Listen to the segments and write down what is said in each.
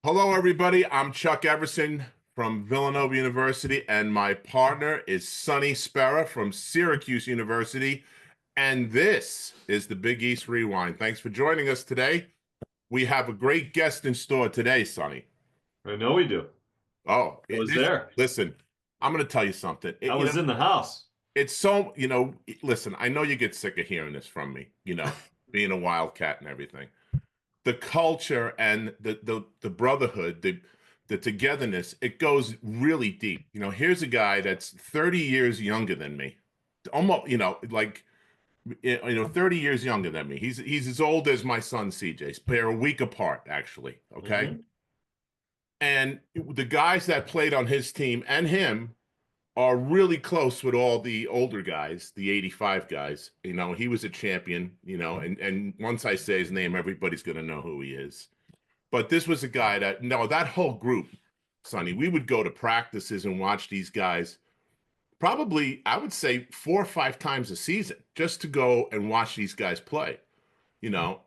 Hello, everybody. I'm Chuck Everson from Villanova University, and my partner is Sonny Spera from Syracuse University. And this is the Big East Rewind. Thanks for joining us today. We have a great guest in store today, Sonny. I know we do. Oh, I was there. Listen, I'm going to tell you something. I was in the house. It's so, listen, I know you get sick of hearing this from me, being a Wildcat and everything. The culture and the brotherhood, the togetherness, it goes really deep. Here's a guy that's 30 years younger than me. Almost, 30 years younger than me. He's as old as my son CJ. They're a week apart, actually. Okay. Mm-hmm. And the guys that played on his team and him are really close with all the older guys, the 85 guys. He was a champion, and once I say his name, everybody's going to know who he is. But this was a guy that whole group, Sonny, we would go to practices and watch these guys probably, I would say 4 or 5 times a season just to go and watch these guys play.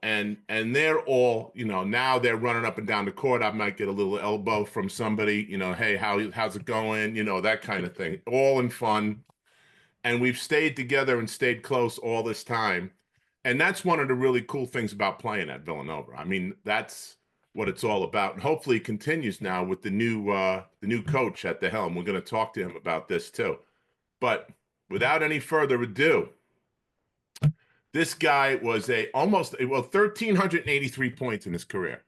And they're all, now they're running up and down the court. I might get a little elbow from somebody, hey, how's it going? That kind of thing, all in fun. And we've stayed together and stayed close all this time. And that's one of the really cool things about playing at Villanova. I mean, that's what it's all about. And hopefully it continues now with the new coach at the helm. We're going to talk to him about this too. But without any further ado, this guy was 1,383 points in his career,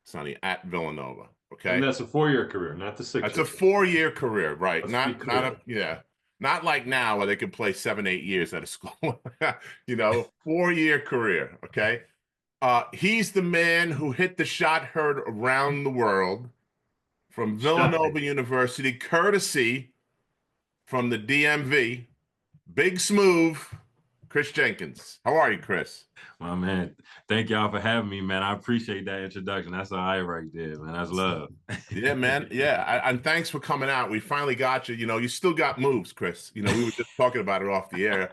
Sonny, at Villanova. Okay. And that's a 4-year career, not the 6-year. That's a 4-year career, right? Let's Not like now where they could play 7, 8 years at a school. 4-year career. Okay. He's the man who hit the shot heard around the world from Villanova University, courtesy from the DMV. Big Smooth. Kris Jenkins. How are you, Kris? Well, man, thank y'all for having me, man. I appreciate that introduction. That's all right there, man. That's love. Yeah, man. Yeah, and thanks for coming out. We finally got you. You still got moves, Kris. We were just talking about it off the air.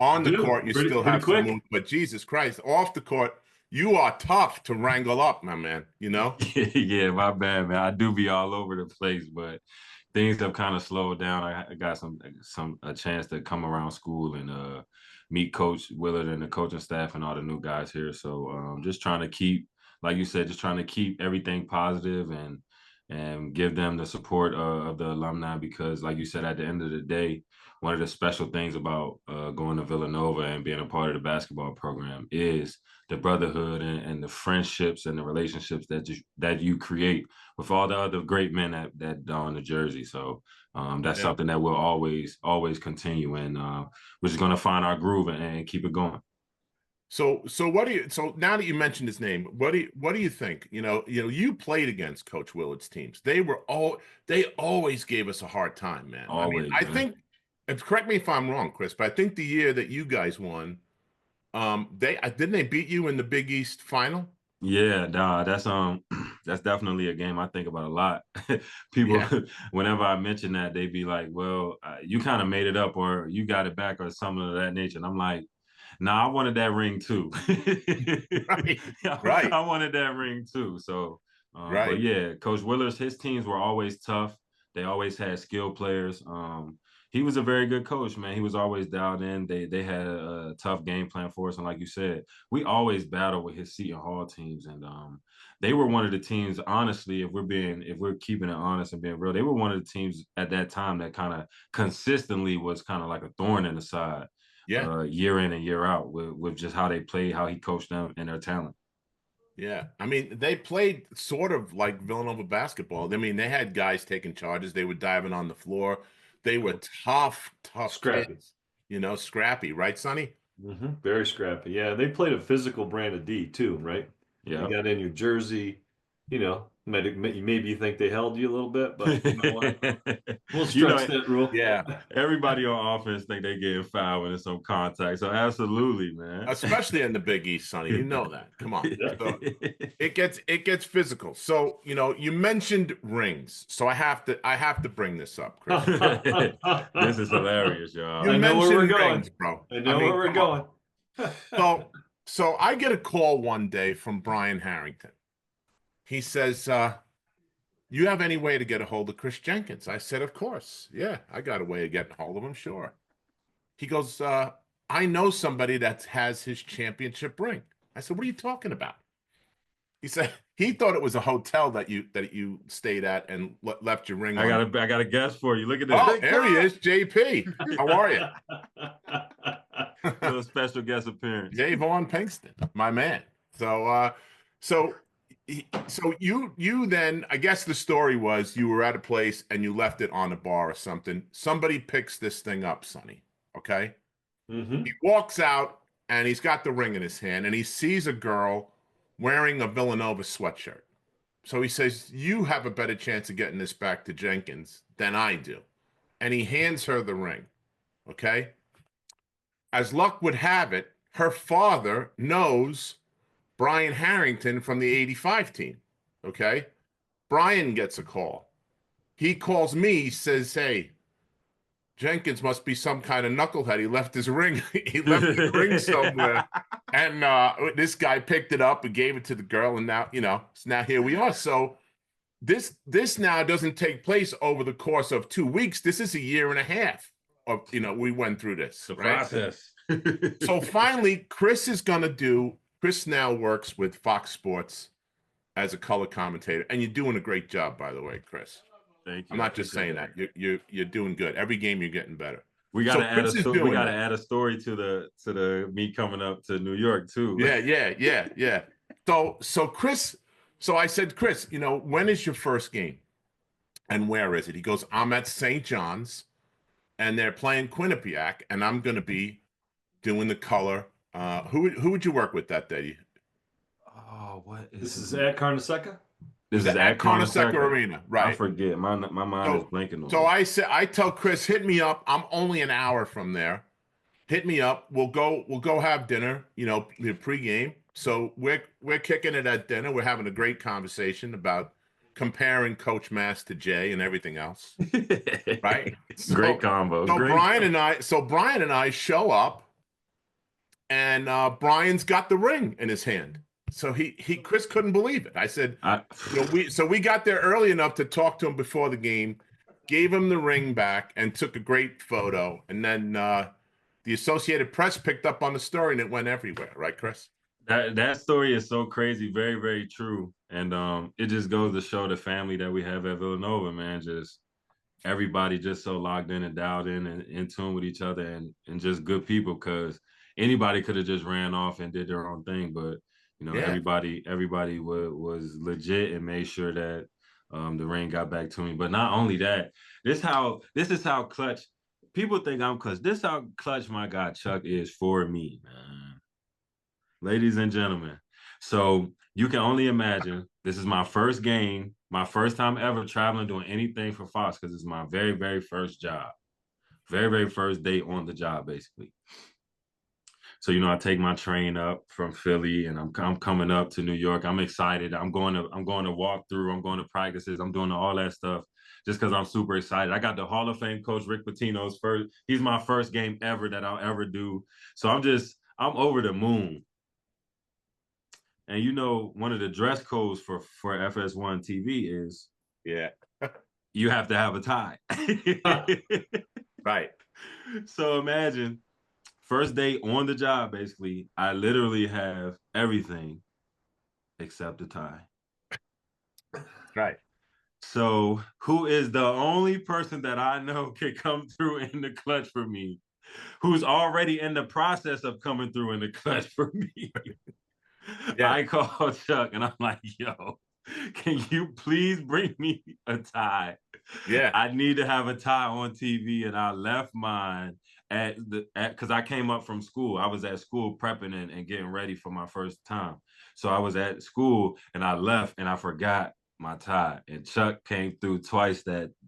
On the court, you still have some moves, but Jesus Christ, off the court, you are tough to wrangle up, my man. Yeah, my bad, man. I do be all over the place, but things have kind of slowed down. I got a chance to come around school and meet Coach Willard and the coaching staff and all the new guys here. So just trying to keep, like you said, just trying to keep everything positive and give them the support of the alumni, because like you said, at the end of the day, one of the special things about going to Villanova and being a part of the basketball program is the brotherhood and the friendships and the relationships that you create with all the other great men that don the jersey. So that's something that we'll always continue, and we're just going to find our groove and keep it going. So now that you mentioned his name, what do you think? You played against Coach Willard's teams. They always gave us a hard time, man. Always, I think, and correct me if I'm wrong, Kris, but I think the year that you guys won, didn't they beat you in the Big East final? Yeah, that's definitely a game I think about a lot. People, whenever I mention that, they be like, well, you kind of made it up or you got it back or something of that nature. And I'm like, nah, I wanted that ring too. Right. I wanted that ring too. So, but yeah, Coach Willard's, his teams were always tough. They always had skilled players. He was a very good coach, man. He was always dialed in. They had a tough game plan for us. And like you said, we always battle with his Seton Hall teams. And they were one of the teams, honestly, if we're keeping it honest and being real, they were one of the teams at that time that kind of consistently was kind of like a thorn in the side. Year in and year out with just how they played, how he coached them and their talent. Yeah. I mean, they played sort of like Villanova basketball. I mean, they had guys taking charges. They were diving on the floor. They were tough scrappy. Kids, scrappy, right, Sonny? Mm-hmm. Very scrappy. Yeah, they played a physical brand of D too, right? Yeah. You got in your jersey, maybe you think they held you a little bit, but you know what? We'll stretch that rule. Yeah. Everybody on offense think they getting fouled when there's some contact. So absolutely, man. Especially in the Big East, Sonny. You know that. Come on. So it gets physical. So, you mentioned rings. So I have to bring this up, Kris. This is hilarious, y'all. You mentioned rings, bro. I know where we're going. So I get a call one day from Brian Harrington. He says, you have any way to get a hold of Kris Jenkins? I said, of course. Yeah, I got a way of getting a hold of him, sure. He goes, I know somebody that has his championship ring. I said, what are you talking about? He said he thought it was a hotel that you stayed at and left your ring. I got a guess for you. Look at this. Oh, there he is, JP. How are you? Little special guest appearance. Jay Vaughn Pinkston, my man. So you then, I guess the story was you were at a place and you left it on a bar or something. Somebody picks this thing up, Sonny. Okay. Mm-hmm. He walks out and he's got the ring in his hand and he sees a girl wearing a Villanova sweatshirt. So he says, you have a better chance of getting this back to Jenkins than I do. And he hands her the ring. Okay. As luck would have it, her father knows Brian Harrington from the 85 team. Okay. Brian gets a call. He calls me, says, hey, Jenkins must be some kind of knucklehead. He left his ring. He left his ring somewhere. And this guy picked it up and gave it to the girl. And now, now here we are. So this now doesn't take place over the course of 2 weeks. This is a year and a half of, we went through this. The right? process. So finally, Kris now works with Fox Sports as a color commentator. And you're doing a great job, by the way, Kris. Thank you. I'm not just saying that. You're doing good. Every game you're getting better. We gotta add a story to the me coming up to New York too. Yeah. So Kris, I said, Kris, when is your first game? And where is it? He goes, I'm at St. John's and they're playing Quinnipiac and I'm gonna be doing the color. Who would you work with that day? Oh, what is this? Is at Carnesecca? This is at Carnesecca Arena, right? I forget. My mind is blanking on. So I tell Kris, hit me up. I'm only an hour from there. Hit me up. We'll go have dinner. The pregame. So we're kicking it at dinner. We're having a great conversation about comparing Coach Mass to Jay and everything else. Right? Great combo. So Brian and I show up, and Brian's got the ring in his hand. So Kris couldn't believe it. I said, we got there early enough to talk to him before the game, gave him the ring back, and took a great photo. And then the Associated Press picked up on the story, and it went everywhere, right, Kris? That story is so crazy, very, very true. And it just goes to show the family that we have at Villanova, man. Just everybody just so locked in and dialed in and in tune with each other and just good people, because anybody could have just ran off and did their own thing, but everybody was legit and made sure that the ring got back to me. But not only that, this is how clutch people think I'm clutch. This is how clutch my guy Chuck is for me, man. Ladies and gentlemen. So you can only imagine, this is my first game, my first time ever traveling, doing anything for Fox, because it's my very, very first job. Very, very first day on the job, basically. So, I take my train up from Philly and I'm coming up to New York. I'm excited. I'm going to walk through. I'm going to practices. I'm doing all that stuff just because I'm super excited. I got the Hall of Fame coach, Rick Pitino's first. He's my first game ever that I'll ever do. So I'm over the moon. And one of the dress codes for FS1 TV is you have to have a tie. Right. So imagine, first day on the job, basically, I literally have everything except a tie. Right. So who is the only person that I know can come through in the clutch for me, who's already in the process of coming through in the clutch for me? Yeah. I call Chuck and I'm like, yo, can you please bring me a tie? Yeah. I need to have a tie on TV. And I left mine because I came up from school. I was at school prepping and getting ready for my first time. So I was at school and I left and I forgot my tie. And Chuck came through twice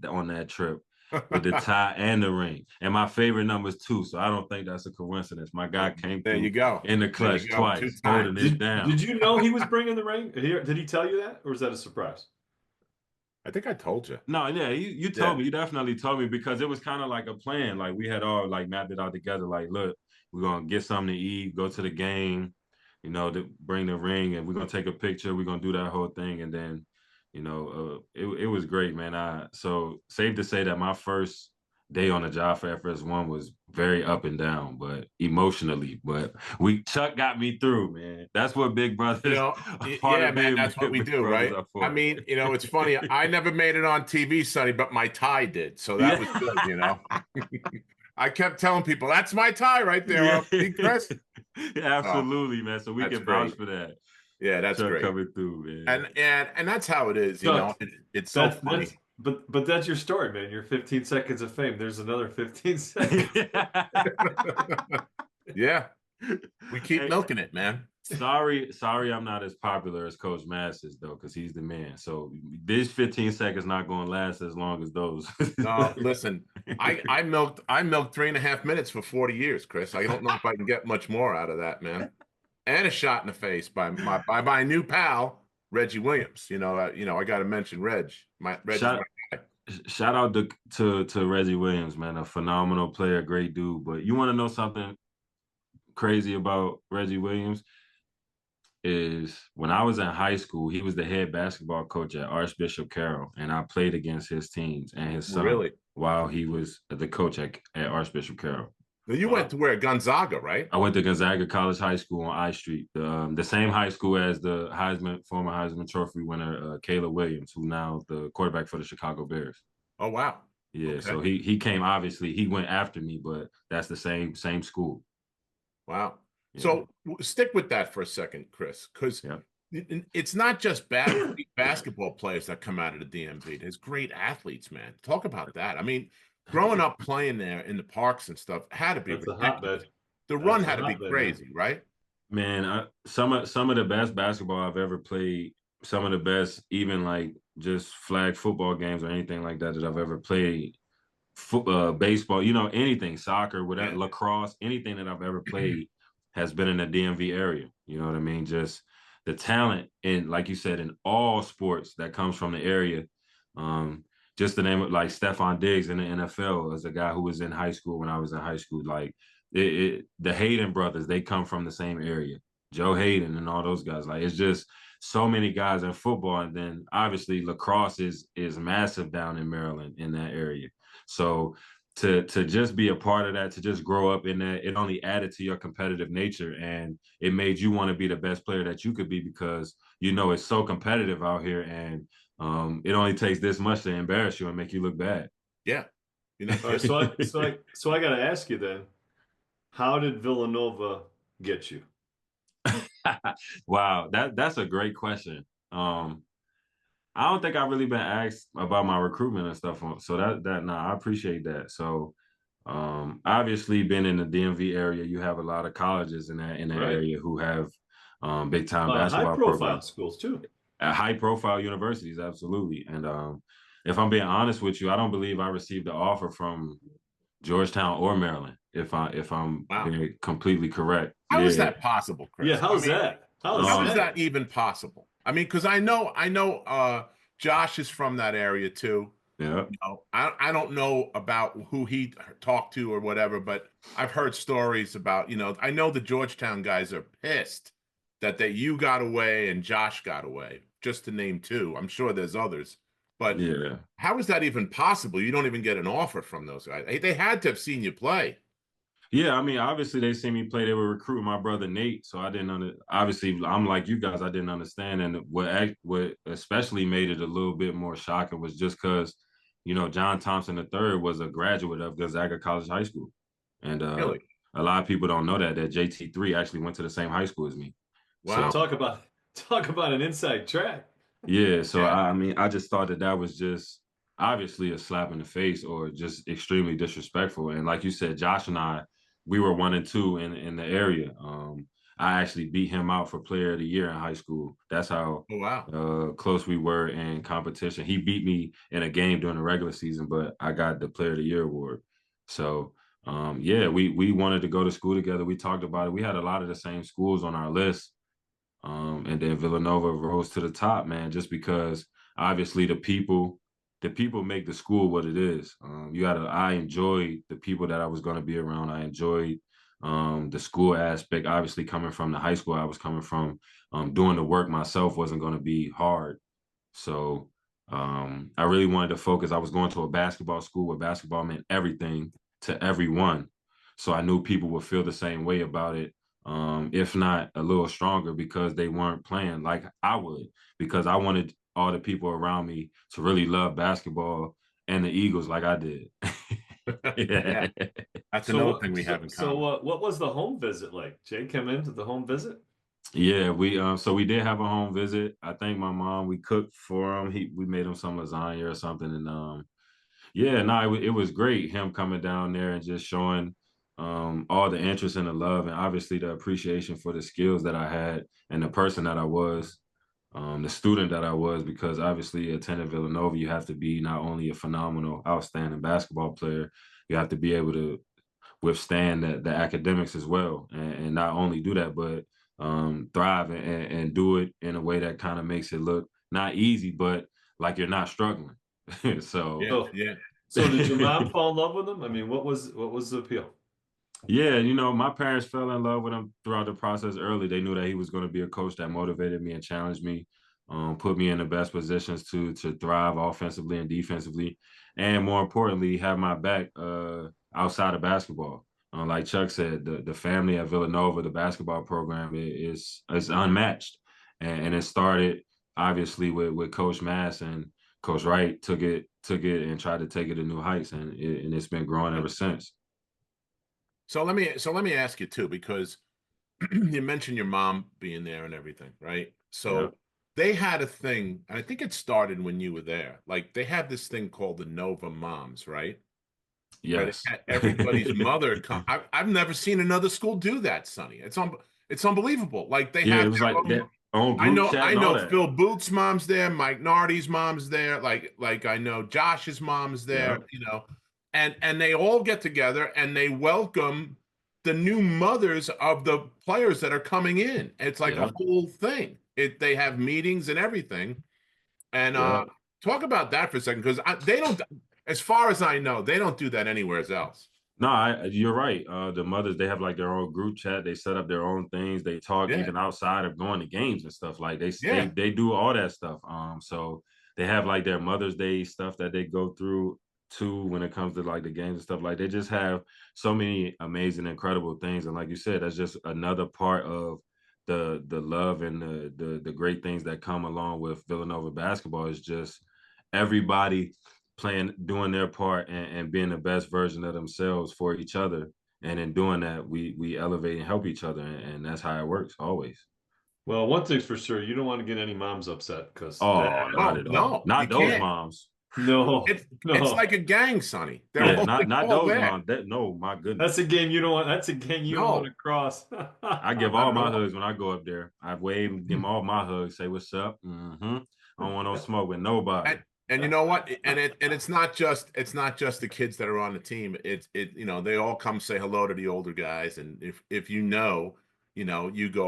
on that trip with the tie and the ring. And my favorite number is 2. So I don't think that's a coincidence. My guy came through in the clutch twice, holding it down. Did you know he was bringing the ring? Did he tell you that? Or was that a surprise? I think I told you. No, yeah, you told me. You definitely told me, because it was kind of like a plan. Like we had all mapped it out together. Like, look, we're gonna get something to eat, go to the game, to bring the ring, and we're gonna take a picture. We're gonna do that whole thing, and then, it was great, man. So safe to say that my first day on the job for FS1 was very up and down, but emotionally. But Chuck got me through, man. That's what big brothers, part Yeah, of man, being that's what we big do, brothers right? are I for. mean, it's funny. I never made it on TV, Sonny, but my tie did, so that was good. I kept telling people, "That's my tie right there, Yeah. see, Kris." Absolutely, man. So we That's can vouch great. for that. Yeah, that's Chuck great. coming through, man. And that's how it is, Chuck, It's so that's funny. but that's your story, man. Your 15 seconds of fame. There's another 15 seconds. Yeah, we keep Hey, milking it, man. sorry, I'm not as popular as Coach Masters though, because he's the man. So this 15 seconds not going to last as long as those. No, listen, I milked 3.5 minutes for 40 years, Kris. I don't know if I can get much more out of that, man. And a shot in the face by my new pal Reggie Williams. I got to mention Reg. Reggie's my guy. Shout out to Reggie Williams, man, a phenomenal player, great dude. But you want to know something crazy about Reggie Williams? Is when I was in high school, he was the head basketball coach at Archbishop Carroll, and I played against his teams and his son Really? while he was the coach at Archbishop Carroll. Now, you went to where? Gonzaga, right? I went to Gonzaga College High School on I Street, the same high school as the former Heisman Trophy winner, Caleb Williams, who now the quarterback for the Chicago Bears. Oh, wow. Yeah, Okay. so he came, obviously, he went after me, but that's the same school. Wow. Yeah. So stick with that for a second, Kris, because it's not just basketball players that come out of the DMV. There's great athletes, man. Talk about that. I mean, growing up playing there in the parks and stuff had to be ridiculous. The run had to be crazy, right? Man, some of the best basketball I've ever played, some of the best, even like just flag football games or anything like that I've ever played, baseball, anything, soccer, whatever, lacrosse, anything that I've ever played has been in the DMV area. You know what I mean? Just the talent, and like you said, in all sports that comes from the area. Just the name of like Stephon Diggs in the NFL as a guy who was in high school when I was in high school. Like the Hayden brothers, they come from the same area. Joe Hayden and all those guys. Like it's just so many guys in football, and then obviously lacrosse is massive down in Maryland in that area. So to just be a part of that, to just grow up in that, it only added to your competitive nature, and it made you want to be the best player that you could be because it's so competitive out here, and it only takes this much to embarrass you and make you look bad. Yeah. All right, so I got to ask you then, how did Villanova get you? Wow, that's a great question. I don't think I've really been asked about my recruitment and stuff. So I appreciate that. So obviously being in the DMV area, you have a lot of colleges in that area who have big time basketball high profile programs. Schools too. At high profile universities, absolutely. And if I'm being honest with you, I don't believe I received an offer from Georgetown or Maryland, if I'm being completely correct. How is that possible, Kris? Yeah, how's that? How is that even possible? I mean, because I know Josh is from that area too. Yeah. I don't know about who he talked to or whatever, but I've heard stories about, I know the Georgetown guys are pissed that you got away and Josh got away, just to name two. I'm sure there's others. But how is that even possible? You don't even get an offer from those guys. They had to have seen you play. Yeah, I mean, obviously they seen me play. They were recruiting my brother Nate, so I didn't. Obviously, I'm like you guys. I didn't understand, and what especially made it a little bit more shocking was just because, John Thompson III was a graduate of Gonzaga College High School, and Really? a lot of people don't know that JT3 actually went to the same high school as me. Wow! So talk about an inside track. Yeah. So I mean, I just thought that was just obviously a slap in the face or just extremely disrespectful. And like you said, Josh and I, we were 1 and 2 in the area. I actually beat him out for Player of the Year in high school. That's how close we were in competition. He beat me in a game during the regular season, but I got the Player of the Year award. So we wanted to go to school together. We talked about it. We had a lot of the same schools on our list. And then Villanova rose to the top, man, just because obviously the people make the school what it is. I enjoyed the people that I was going to be around. I enjoyed the school aspect. Obviously, coming from the high school I was coming from, doing the work myself wasn't going to be hard. So I really wanted to focus. I was going to a basketball school where basketball meant everything to everyone. So I knew people would feel the same way about it, if not a little stronger, because they weren't playing like I would, because I wanted all the people around me to really love basketball and the Eagles like I did. Yeah, that's another thing we have in common. What was the home visit like? Jay came into the home visit? Yeah, we did have a home visit. I think my mom, we cooked for him. We made him some lasagna or something, and yeah, no, it was great him coming down there and just showing all the interest and the love and obviously the appreciation for the skills that I had and the person that I was, the student that I was, because obviously attending Villanova, you have to be not only a phenomenal, outstanding basketball player, you have to be able to withstand the academics as well, and not only do that, but thrive and do it in a way that kind of makes it look not easy, but like you're not struggling. So Yeah. So did your mom fall in love with him? I mean, what was the appeal? yeah, my parents fell in love with him throughout the process early. They knew that he was going to be a coach that motivated me and challenged me, put me in the best positions to thrive offensively and defensively, and more importantly, have my back outside of basketball. Like Chuck said, the family at Villanova, the basketball program is unmatched, and it started obviously with Coach Mass, and Coach Wright took it and tried to take it to new heights, and it's been growing ever since. So let me ask you too, because you mentioned your mom being there and everything, right? Yeah. So they had a thing, and I think it started when you were there. Like they had this thing called the Nova Moms, right? Where they Yes. had everybody's mother come. I've never seen another school do that, Sonny. It's unbelievable. Like they Yeah, had it was their like own. that own group chat I and all know that. Phil Booth's mom's there, Mike Nardi's mom's there, like I know Josh's mom's there, Yeah. and they all get together and they welcome the new mothers of the players that are coming in. It's like a Yeah. whole thing. They have meetings and everything. And Yeah. talk about that for a second, because they don't, as far as I know, they don't do that anywhere else. No, you're right. The mothers, they have like their own group chat. They set up their own things. They talk Yeah, even outside of going to games and stuff. Like yeah. they do all that stuff. So they have like their Mother's Day stuff that they go through too when it comes to like the games and stuff. Like they just have so many amazing, incredible things. And like you said, that's just another part of the love and the great things that come along with Villanova basketball. Is just everybody doing their part and being the best version of themselves for each other. And in doing that, we elevate and help each other. And that's how it works always. Well, one thing's for sure, you don't want to get any moms upset because Oh, not Oh at all. no, you Not those can't. moms. no, It's no. like a gang, Sonny. Yeah, not All those there. moms. That no, my That's goodness. a game you don't want. That's a game you don't want to No, cross. I give not all at my all. hugs when I go up there. I wave and give them all my hugs, say what's up. I don't want no smoke with nobody. And you know what? And it's not just the kids that are on the team. They all come say hello to the older guys. And if you go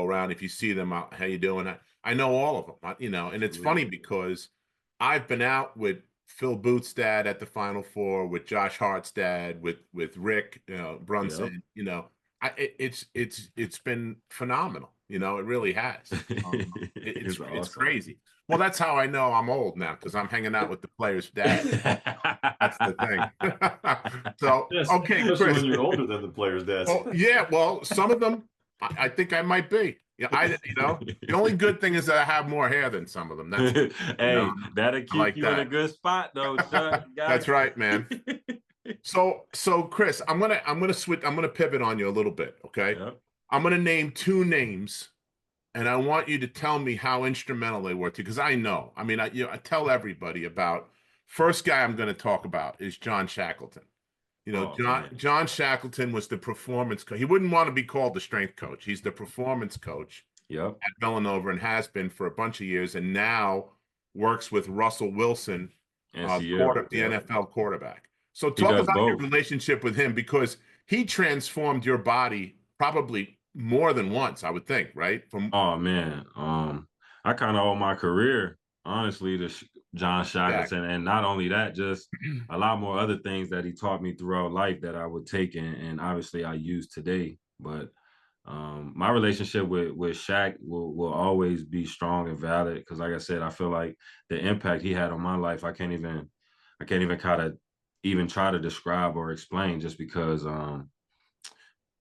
around. If you see them, how you doing? I know all of them. And it's funny because I've been out with Phil Booth's dad at the Final Four, with Josh Hart's dad, with Rick Yep. Brunson. It's been phenomenal. It really has. It's It's awesome. crazy. Well, that's how I know I'm old now, because I'm hanging out with the players' dad. That's the thing. So, Yes, okay, especially Kris. when you're older than the players' dads. Well, yeah, well, some of them, I think I might be. Yeah, the only good thing is that I have more hair than some of them. That's good. Hey, that'll I keep like you in a that. good spot though, Chuck. That's right, man. So, Kris, I'm gonna switch. I'm gonna pivot on you a little bit. Okay, Yep. I'm gonna name two names, and I want you to tell me how instrumental they were to you, because I know. I mean, I tell everybody about. First guy I'm going to talk about is John Shackleton. Oh man. John Shackleton was the performance coach. He wouldn't want to be called the strength coach. He's the performance coach Yep. at Villanova and has been for a bunch of years, and now works with Russell Wilson, NCL. the Yep. NFL quarterback. So He talk does about your both. relationship with him, because he transformed your body probably more than once, I would think, right? From Oh man. I kind of owe my career, honestly, to John Jack. Shackleton. And not only that, just a lot more other things that he taught me throughout life that I would take and obviously I use today. But My relationship with Shaq will always be strong and valid because, like I said, I feel like the impact he had on my life, I can't even kind of even try to describe or explain, just because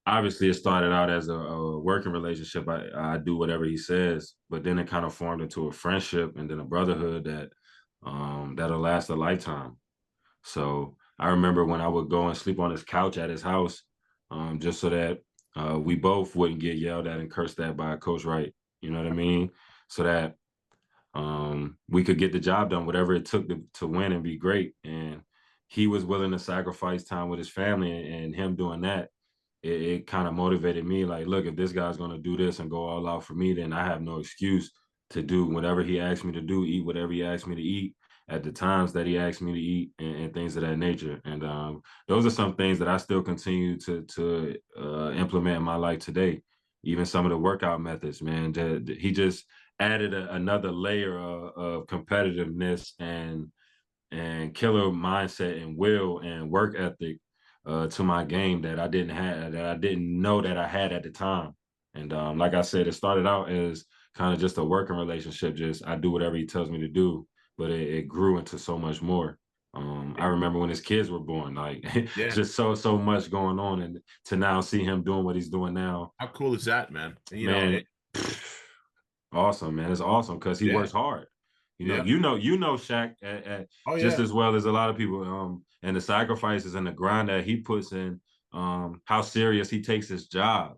obviously it started out as a working relationship. I do whatever he says, but then it kind of formed into a friendship and then a brotherhood that'll last a lifetime. So I remember when I would go and sleep on his couch at his house, just so that we both wouldn't get yelled at and cursed at by Coach Wright. You know what I mean? So that we could get the job done, whatever it took to win and be great. And he was willing to sacrifice time with his family, and him doing that, it kind of motivated me. Like, look, if this guy's going to do this and go all out for me, then I have no excuse to do whatever he asked me to do, eat whatever he asked me to eat at the times that he asked me to eat, and things of that nature. And those are some things that I still continue to implement in my life today. Even some of the workout methods, man. He just added another layer of competitiveness and killer mindset and will and work ethic to my game that I didn't know that I had at the time. And like I said, it started out as kind of just a working relationship. Just I do whatever he tells me to do, but it grew into so much more. I remember when his kids were born, like Yeah. just so much going on, and to now see him doing what he's doing now, How cool is that, man? You know, man. Awesome, man. It's awesome because he yeah, works hard. yeah. You know Shaq Oh just yeah. as well as a lot of people. And the sacrifices and the grind that he puts in, how serious he takes his job.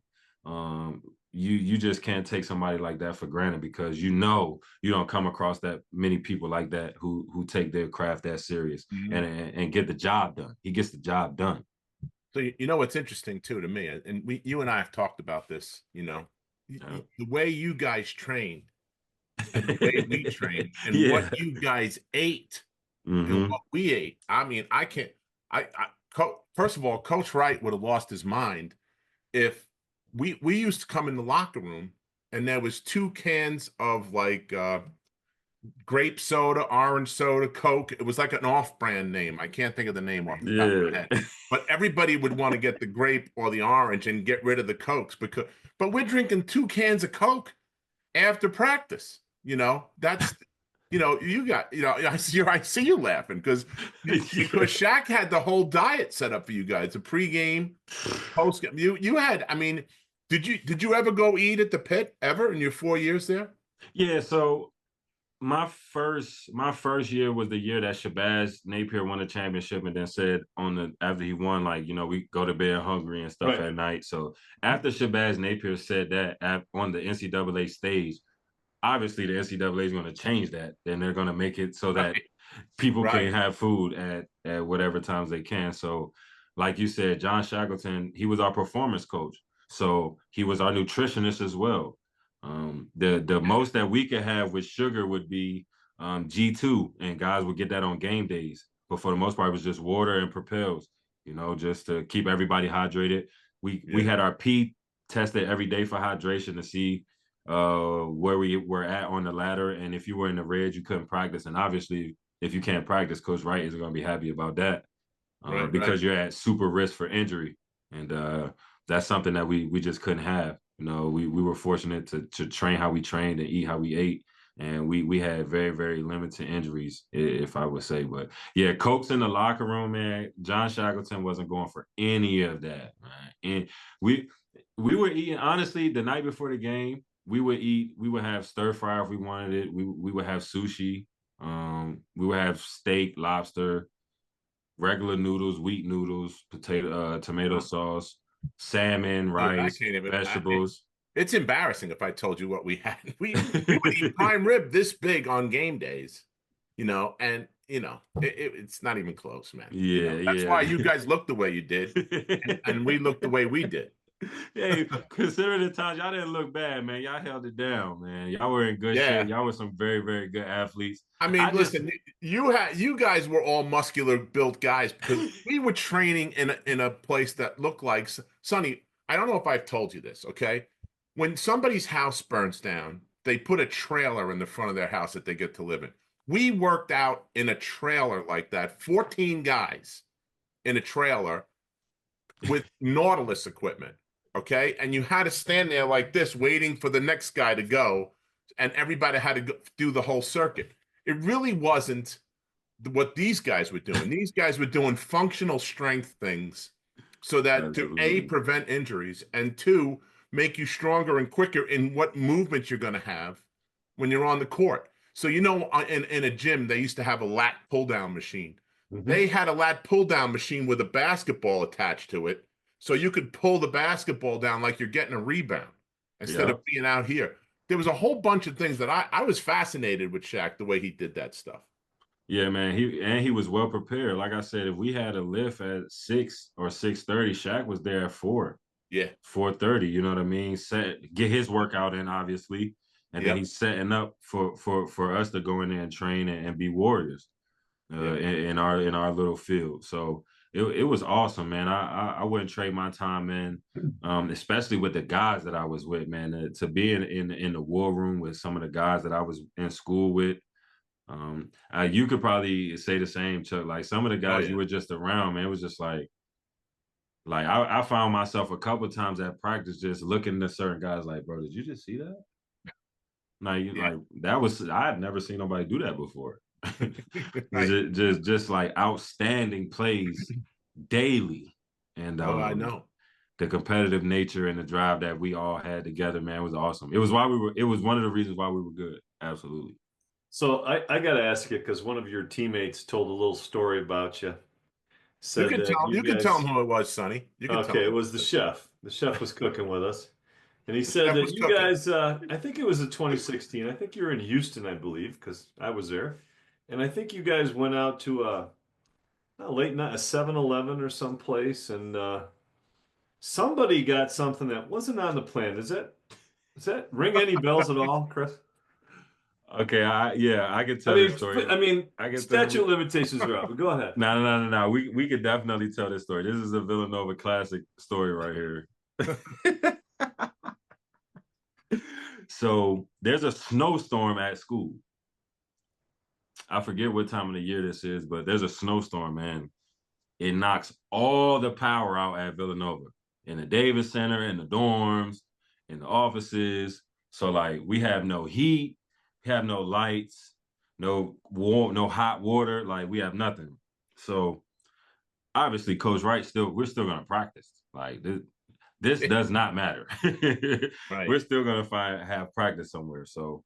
You just can't take somebody like that for granted, because you don't come across that many people like that who take their craft that serious and get the job done. He gets the job done. So you know what's interesting too to me, and you and I have talked about this. You know, the way you guys train and the way we train and what Yeah. you guys ate and Mm-hmm. what we ate. I mean, I can't. First of all, Coach Wright would have lost his mind if we used to come in the locker room and there was 2 cans of like grape soda, orange soda, Coke. It was like an off-brand name. I can't think of the name off the top of my head. Yeah. But everybody would want to get the grape or the orange and get rid of the Cokes but we're drinking 2 cans of Coke after practice. You know, that's you got, I see you laughing because Shaq had the whole diet set up for you guys, the pregame, postgame. You had, I mean, did you ever go eat at the pit ever in your 4 years there? Yeah, so my first year was the year that Shabazz Napier won the championship, and then said after he won, like, we go to bed hungry and stuff Right. at night. So after Shabazz Napier said that on the NCAA stage, obviously the NCAA is going to change that. Then they're going to make it so that people Right. can have food at whatever times they can. So, like you said, John Shackleton, he was our performance coach, so he was our nutritionist as well. The most that we could have with sugar would be G2, and guys would get that on game days. But for the most part, it was just water and Propels, just to keep everybody hydrated. We had our pee tested every day for hydration to see where we were at on the ladder, and if you were in the red, you couldn't practice. And obviously, if you can't practice, Coach Wright isn't going to be happy about that, Right. because you're at super risk for injury, and that's something that we just couldn't have. We were fortunate to train how we trained and eat how we ate, and we had very, very limited injuries, if I would say. But yeah, Cokes in the locker room, man. John Shackleton wasn't going for any of that, man. And we were eating, honestly, the night before the game. We would have stir fry if we wanted it. We would have sushi. We would have steak, lobster, regular noodles, wheat noodles, tomato sauce, salmon, Dude, I rice, can't even. vegetables. It's embarrassing if I told you what we had. We would eat prime rib this big on game days, and it's not even close, man. That's why you guys look the way you did, and we look the way we did. Hey, considering the times, y'all didn't look bad, man. Y'all held it down, man. Y'all were in good Yeah. shape. Y'all were some very, very good athletes. I mean, listen, you guys were all muscular built guys because we were training in a place that looked like Sonny. I don't know if I've told you this, okay? When somebody's house burns down, they put a trailer in the front of their house that they get to live in. We worked out in a trailer like that, 14 guys in a trailer with Nautilus equipment. okay? And you had to stand there like this, waiting for the next guy to go, and everybody had to do the whole circuit. It really wasn't what these guys were doing. These guys were doing functional strength things so that to A, Absolutely. prevent injuries, and two, make you stronger and quicker in what movement you're going to have when you're on the court. So, in a gym, they used to have a lat pull down machine. Mm-hmm. They had a lat pull down machine with a basketball attached to it. So you could pull the basketball down like you're getting a rebound instead Yeah. of being out here. There was a whole bunch of things that I was fascinated with Shaq, the way he did that stuff. Yeah, man. He was well prepared. Like I said, if we had a lift at 6 or 6:30, Shaq was there at 4, Yeah. 4:30. You know what I mean? Get his workout in, obviously, and then Yep. he's setting up for us to go in there and train and be warriors in our little field. So it was awesome, man. I wouldn't trade my time in, especially with the guys that I was with, man. To be in the war room with some of the guys that I was in school with. You could probably say the same, Chuck. Like some of the guys yeah. you were just around, man, it was just like I found myself a couple of times at practice just looking at certain guys like, bro, did you just see that? Yeah. Like that was I had never seen nobody do that before. Right. Just like outstanding plays daily, and Oh, I know. the competitive nature and the drive that we all had together, man, was awesome. It was why we were. It was one of the reasons why we were good. Absolutely. So I got to ask you, because one of your teammates told a little story about you. Said that You you can tell guys, him who it was, Sonny. You can tell okay, him it who was it the was. chef. The chef was cooking with us. And he The said chef that was you cooking. guys, I think it was in 2016. I think you were in Houston, I believe, because I was there. And I think you guys went out to a late night, a 7-Eleven or someplace, and somebody got something that wasn't on the plan. Does that ring any bells at all, Kris? Okay, I can I tell this mean, story. I mean, I can tell. statute of limitations are up, but go ahead. No. We could definitely tell this story. This is a Villanova classic story right here. So there's a snowstorm at school. I forget what time of the year this is, but there's a snowstorm, man. It knocks all the power out at Villanova in the Davis Center, in the dorms, in the offices. So like we have no heat, we have no lights, no hot water. Like we have nothing. So obviously, Coach Wright we're still gonna practice. Like this does not matter. Right. We're still gonna have practice somewhere. So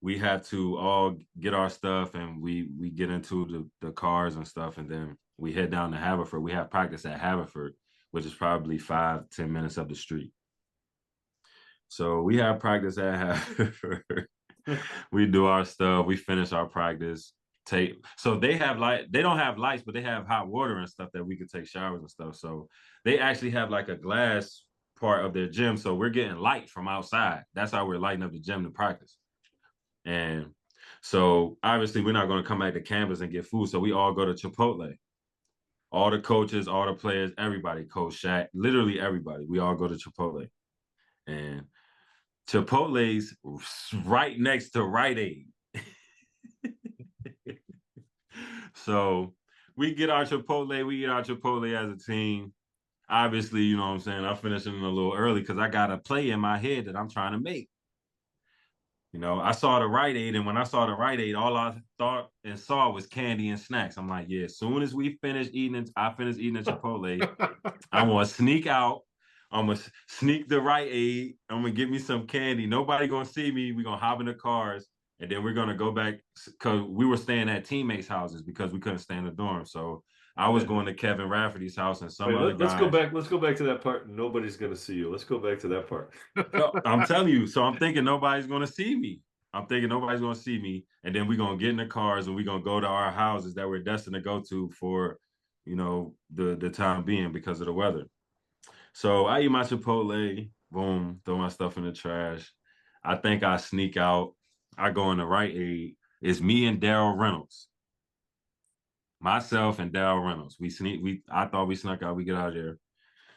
we had to all get our stuff and we get into the cars and stuff, and then we head down to Haverford. We have practice at Haverford, which is probably 5-10 minutes up the street. So we have practice at Haverford. We do our stuff. We finish our practice. So they have they don't have lights, but they have hot water and stuff that we could take showers and stuff. So they actually have like a glass part of their gym. So we're getting light from outside. That's how we're lighting up the gym to practice. And so obviously we're not going to come back to campus and get food. So we all go to Chipotle. All the coaches, all the players, everybody, Coach Shaq, literally everybody. We all go to Chipotle. And Chipotle's right next to Rite Aid. So we eat our Chipotle as a team. Obviously, you know what I'm saying? I'm finishing a little early because I got a play in my head that I'm trying to make. You know, I saw the Rite Aid, and when I saw the Rite Aid, all I thought and saw was candy and snacks. I'm like, yeah, as soon as I finish eating the Chipotle, I'm gonna sneak out. I'm gonna sneak the Rite Aid. I'm gonna get me some candy. Nobody gonna see me. We're gonna hop in the cars, and then we're gonna go back because we were staying at teammates' houses because we couldn't stay in the dorm. So I was going to Kevin Rafferty's house and some other Let's go guys. back. Let's go back to that part. Nobody's gonna see you. Let's go back to that part. No, I'm telling you. So I'm thinking nobody's gonna see me. I'm thinking nobody's gonna see me, and then we're gonna get in the cars and we're gonna go to our houses that we're destined to go to for, the time being because of the weather. So I eat my Chipotle, boom, throw my stuff in the trash. I think I sneak out. I go in the Rite Aid. It's me and Daryl Reynolds. Myself and Daryl Reynolds. I thought we snuck out. We get out of there.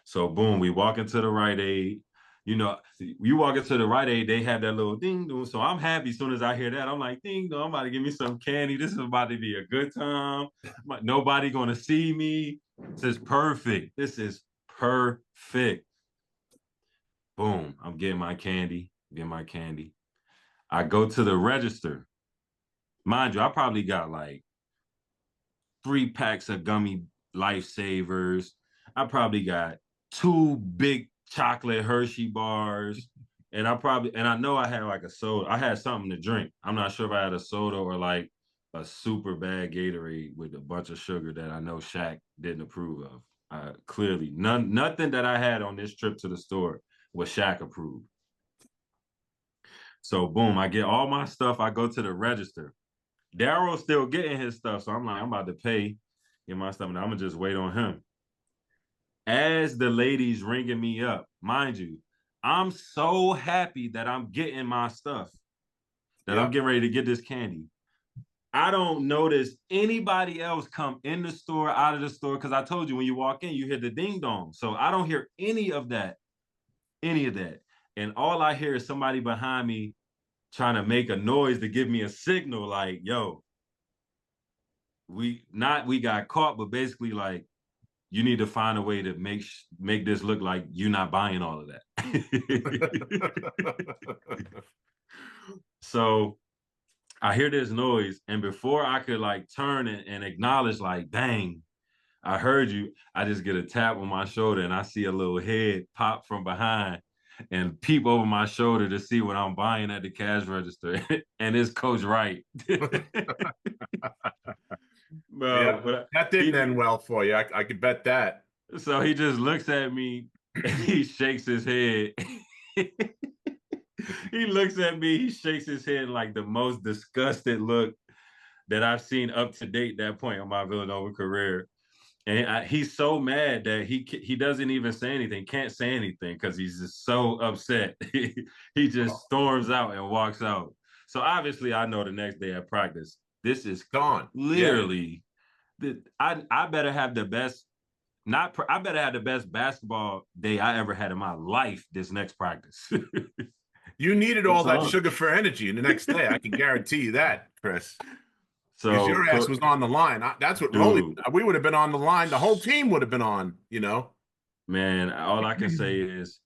So boom, we walk into the Rite Aid. You know, you walk into the Rite Aid, they have that little ding dong. So I'm happy as soon as I hear that. I'm like, ding dong, I'm about to give me some candy. This is about to be a good time. Nobody gonna see me. This is perfect. Boom, I'm getting my candy, I go to the register. Mind you, I probably got like 3 packs of gummy lifesavers. I probably got 2 big chocolate Hershey bars. And I know I had like a soda. I had something to drink. I'm not sure if I had a soda or like a super bad Gatorade with a bunch of sugar that I know Shaq didn't approve of. Clearly, nothing that I had on this trip to the store was Shaq approved. So boom, I get all my stuff. I go to the register. Daryl's still getting his stuff, so I'm like, I'm about to pay, get my stuff, and I'm gonna just wait on him. As the lady's ringing me up, mind you, I'm so happy that I'm getting my stuff, that I'm getting ready to get this candy. I don't notice anybody else come in the store, out of the store, because I told you when you walk in, you hear the ding dong. So I don't hear any of that. And all I hear is somebody behind me trying to make a noise to give me a signal like, yo, we got caught, but basically like, you need to find a way to make this look like you're not buying all of that. So I hear this noise, and before I could like turn and acknowledge, like, dang, I heard you, I just get a tap on my shoulder, and I see a little head pop from behind and peep over my shoulder to see what I'm buying at the cash register. And it's Coach Wright. Yeah, But that didn't end well for you. I could bet that. so he just looks at me and he shakes his head. He looks at me, he shakes his head like the most disgusted look that I've seen up to date that point in my Villanova career. And he's so mad that he doesn't even say anything, can't say anything because he's just so upset. He just storms out and walks out. So obviously I know the next day at practice, this is Gone. literally, I better have the best, I better have the best basketball day I ever had in my life this next practice. You needed all that sugar for energy the next day. I can guarantee you that, Kris. Because So your ass was on the line. That's what we would have been on the line. The whole team would have been on, you know? Man, all I can say is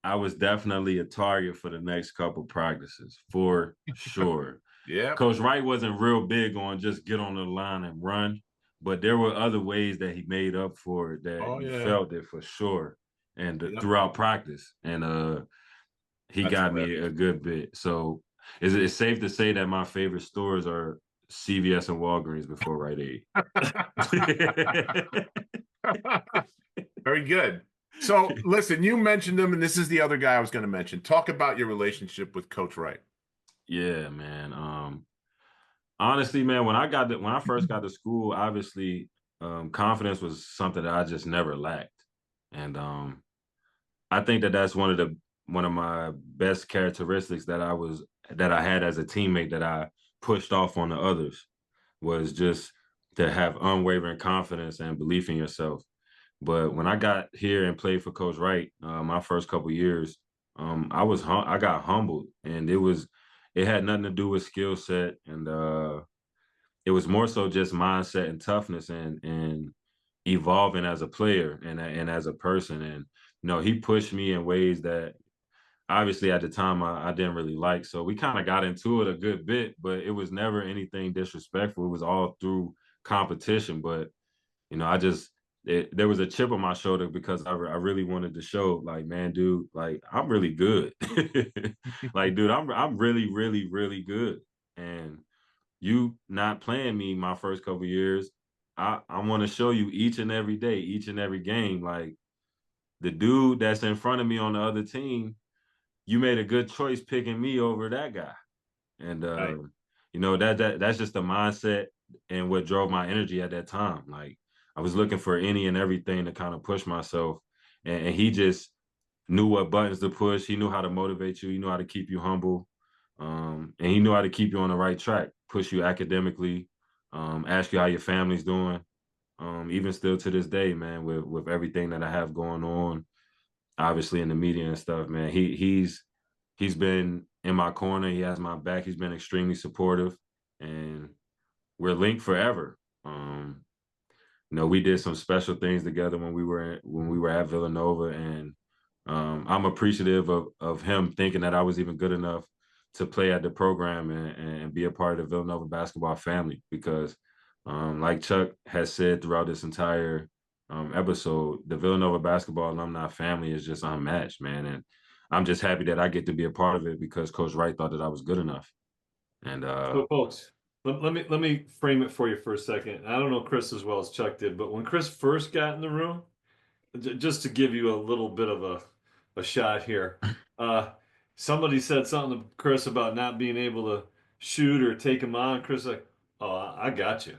I was definitely a target for the next couple practices, for sure. Yeah. Coach Wright wasn't real big on just get on the line and run, but there were other ways that he made up for it that you felt it for sure. And throughout practice. And he got me a good bit. So is it safe to say that my favorite stores are CVS and Walgreens before Rite Aid? Very good. So listen, you mentioned him, and this is the other guy I was going to mention. Talk about your relationship with Coach Wright. Yeah, man. Honestly, man, when I first got to school, obviously, confidence was something that I just never lacked, and I think that that's one of my best characteristics that I had as a teammate that I pushed off on the others, was just to have unwavering confidence and belief in yourself. But when I got here and played for Coach Wright, my first couple years, I got humbled, and it had nothing to do with skill set, and it was more so just mindset and toughness and evolving as a player and as a person. And he pushed me in ways that obviously at the time I didn't really like. So we kind of got into it a good bit, but it was never anything disrespectful. It was all through competition. But there was a chip on my shoulder because I really wanted to show, like, man, dude, like, I'm really good. Like, dude, I'm really, really, really good. And you not playing me my first couple years, I want to show you each and every day, each and every game, like, the dude that's in front of me on the other team, you made a good choice picking me over that guy. And that's just the mindset and what drove my energy at that time. Like, I was looking for any and everything to kind of push myself. And he just knew what buttons to push. He knew how to motivate you. He knew how to keep you humble. And he knew how to keep you on the right track, push you academically, ask you how your family's doing. Even still to this day, man, with everything that I have going on, obviously in the media and stuff, man, he's been in my corner. He has my back. He's been extremely supportive, and we're linked forever. We did some special things together when we were at Villanova, and I'm appreciative of him thinking that I was even good enough to play at the program and be a part of the Villanova basketball family because, like Chuck has said throughout this entire episode, the Villanova basketball alumni family is just unmatched, man. And I'm just happy that I get to be a part of it because Coach Wright thought that I was good enough. And So, folks, let me frame it for you for a second. I don't know Kris as well as Chuck did, but when Kris first got in the room, just to give you a little bit of a shot here, uh, somebody said something to Kris about not being able to shoot or take him on. Kris like, oh, I got you.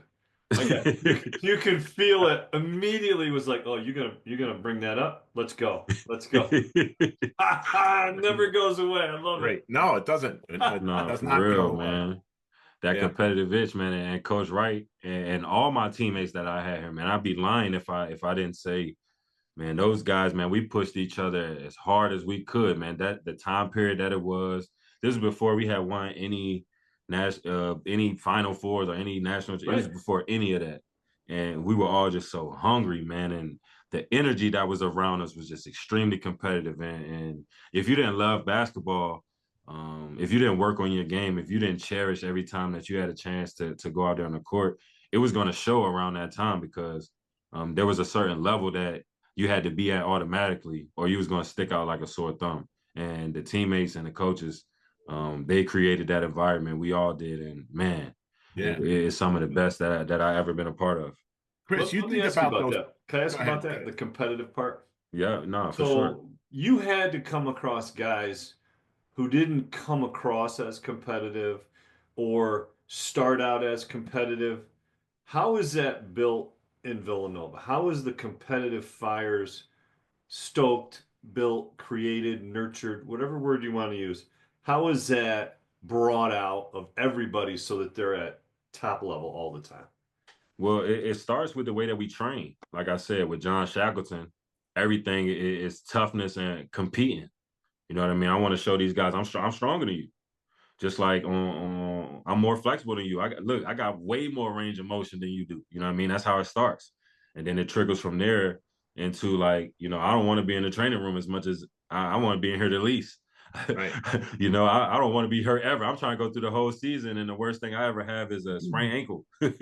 I got you. You can feel it immediately. Was like, oh, you're gonna bring that up? Let's go. Let's go. It never goes away. I love Great. it. No, it doesn't. It no, does for not go real, away. man. That Yeah. competitive itch, man, and Coach Wright and all my teammates that I had here, man. I'd be lying if I didn't say, man, those guys, man, we pushed each other as hard as we could, man. That the time period that it was. This is before we had won any Final Fours or any national. It was Right. before any of that, and we were all just so hungry, man. And the energy that was around us was just extremely competitive. And if you didn't love basketball, if you didn't work on your game, if you didn't cherish every time that you had a chance to go out there on the court, it was going to show around that time because there was a certain level that you had to be at automatically, or you was going to stick out like a sore thumb. And the teammates and the coaches, they created that environment. We all did, and man, Yeah. it's some of the best that I ever been a part of. Chris, you Let me think ask you about about those. that. Can I ask Go you about ahead. that? The competitive part. Yeah, no, for sure. So you had to come across guys who didn't come across as competitive or start out as competitive. How is that built in Villanova? How is the competitive fires stoked, built, created, nurtured, whatever word you want to use? How is that brought out of everybody so that they're at top level all the time? Well, it starts with the way that we train. Like I said, with John Shackleton, everything is toughness and competing. You know what I mean? I want to show these guys I'm stronger than you. Just like I'm more flexible than you. I got way more range of motion than you do. You know what I mean? That's how it starts. And then it trickles from there into like, I don't want to be in the training room as much as I want to be in here the least. Right. I don't want to be hurt ever. I'm trying to go through the whole season, and the worst thing I ever have is a sprained ankle. I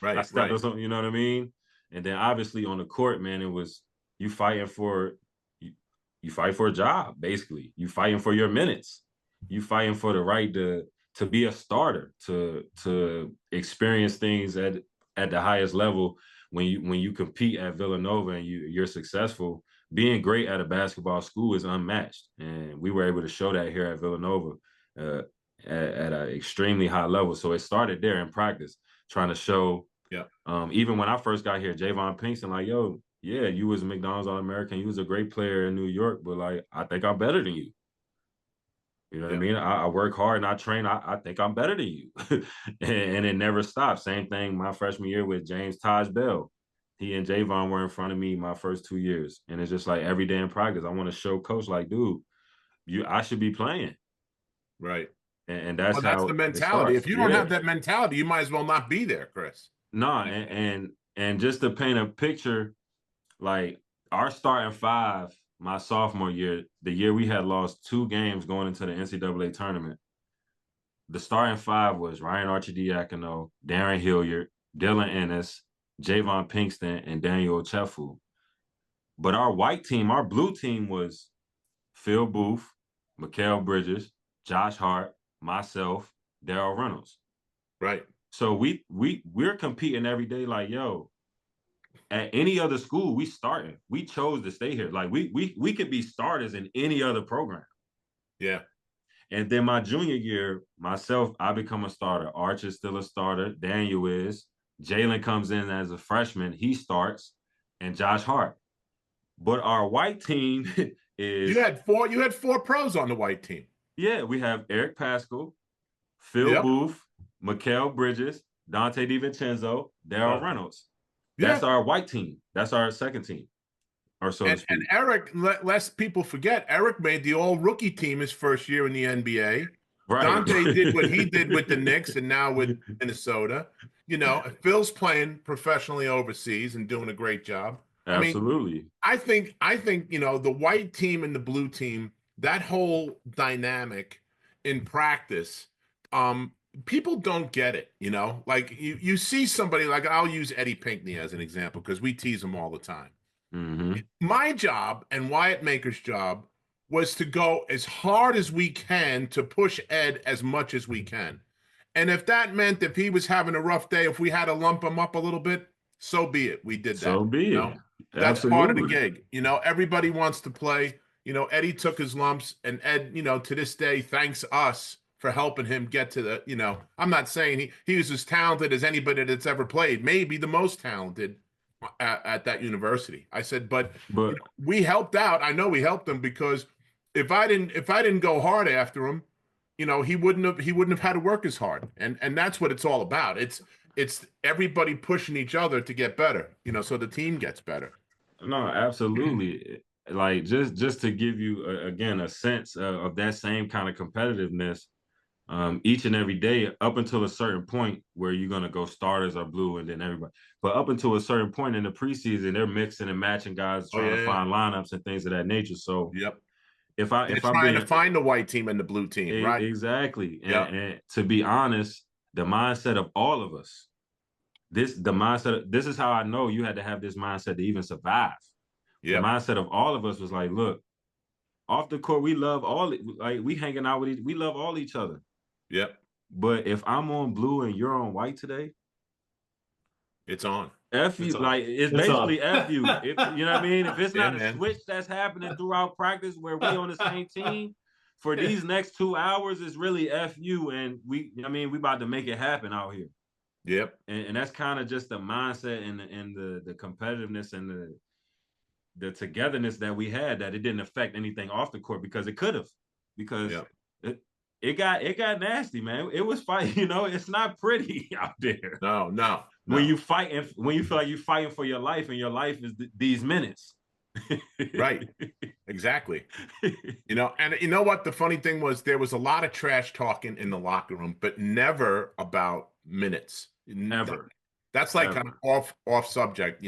Right. stepped Right. on something, you know what I mean? And then obviously on the court, man, it was you fighting for you fight for a job, basically. You fighting for your minutes. You fighting for the right to be a starter, to experience things at the highest level when you compete at Villanova and you're successful. Being great at a basketball school is unmatched, and we were able to show that here at Villanova uh, at an extremely high level. So it started there in practice, trying to show. Yeah. Even when I first got here, Javon Pinkston, like, yo, yeah, you was a McDonald's All-American. You was a great player in New York, but like, I think I'm better than you. You know what I mean? I work hard and I train. I think I'm better than you. and it never stopped. Same thing my freshman year with James Taj Bell. He and Javon were in front of me my first 2 years. And it's just like every day in practice, I want to show coach like, dude, I should be playing. Right. And that's Well, that's how the it mentality. starts. If you don't Yeah. have that mentality, you might as well not be there, Chris. No, and just to paint a picture, like our starting five, my sophomore year, the year we had lost 2 games going into the NCAA tournament. The starting five was Ryan Archidiakono, Darren Hilliard, Dylan Ennis, Javon Pinkston, and Daniel Chefu. But our white team, our blue team was Phil Booth, Mikal Bridges, Josh Hart, myself, Darrell Reynolds. Right. So we're competing every day like, yo, at any other school, we starting. We chose to stay here. Like we could be starters in any other program. Yeah. And then my junior year, myself, I become a starter. Arch is still a starter. Daniel is. Jalen comes in as a freshman. He starts. And Josh Hart. But our white team is. You had four pros on the white team. Yeah, we have Eric Pascal, Phil Yep. Booth, Mikal Bridges, Dante DiVincenzo, Darrell Reynolds. That's Yeah. our white team. That's our second team. Or so to speak. And Eric, lest people forget, Eric made the all-rookie team his first year in the NBA. Right. Dante did what he did with the Knicks and now with Minnesota. Phil's playing professionally overseas and doing a great job. I mean, Absolutely. I think the white team and the blue team, that whole dynamic in practice, um, people don't get it, Like you see somebody like I'll use Eddie Pinkney as an example because we tease him all the time. Mm-hmm. My job and Wyatt Maker's job was to go as hard as we can to push Ed as much as we can. And if that meant if he was having a rough day, if we had to lump him up a little bit, so be it. We did that. So be it. That's part of the Absolutely. gig. Everybody wants to play. Eddie took his lumps, and Ed, to this day, thanks us for helping him get to I'm not saying he was as talented as anybody that's ever played, maybe the most talented at that university. I said, but But we helped out. I know we helped him because if I didn't go hard after him, he wouldn't have had to work as hard. And that's what it's all about. It's everybody pushing each other to get better, so the team gets better. no, absolutely. Like just to give you again a sense of that same kind of competitiveness, each and every day up until a certain point where you're gonna go starters are blue and then everybody. But up until a certain point in the preseason, they're mixing and matching guys, Oh trying to yeah. find lineups and things of that nature. So Yep. They're if I'm trying to being find the white team and the blue team, right? exactly, Yep. and to be honest, the mindset of all of us, this is how I know you had to have this mindset to even survive. The Yep. mindset of all of us was like, look, off the court, we love we hanging out with we love all each other. Yep. But if I'm on blue and you're on white today, It's on. F you, It's on. like it's It's on. basically F you. You know what I mean? If it's Yeah, not a man. switch that's happening throughout practice where we on the same team for these next 2 hours, it's really F you. And we about to make it happen out here. Yep. And that's kind of just the mindset and the competitiveness and the togetherness that we had, that it didn't affect anything off the court because it could have, because Yep. it got nasty, man. It was fight, it's not pretty out there. No. When you fight and when you feel like you're fighting for your life and your life is these minutes. Right. Exactly. And you know what? The funny thing was there was a lot of trash talking in the locker room, but never about minutes. Ever. That's like Ever. kind of off subject,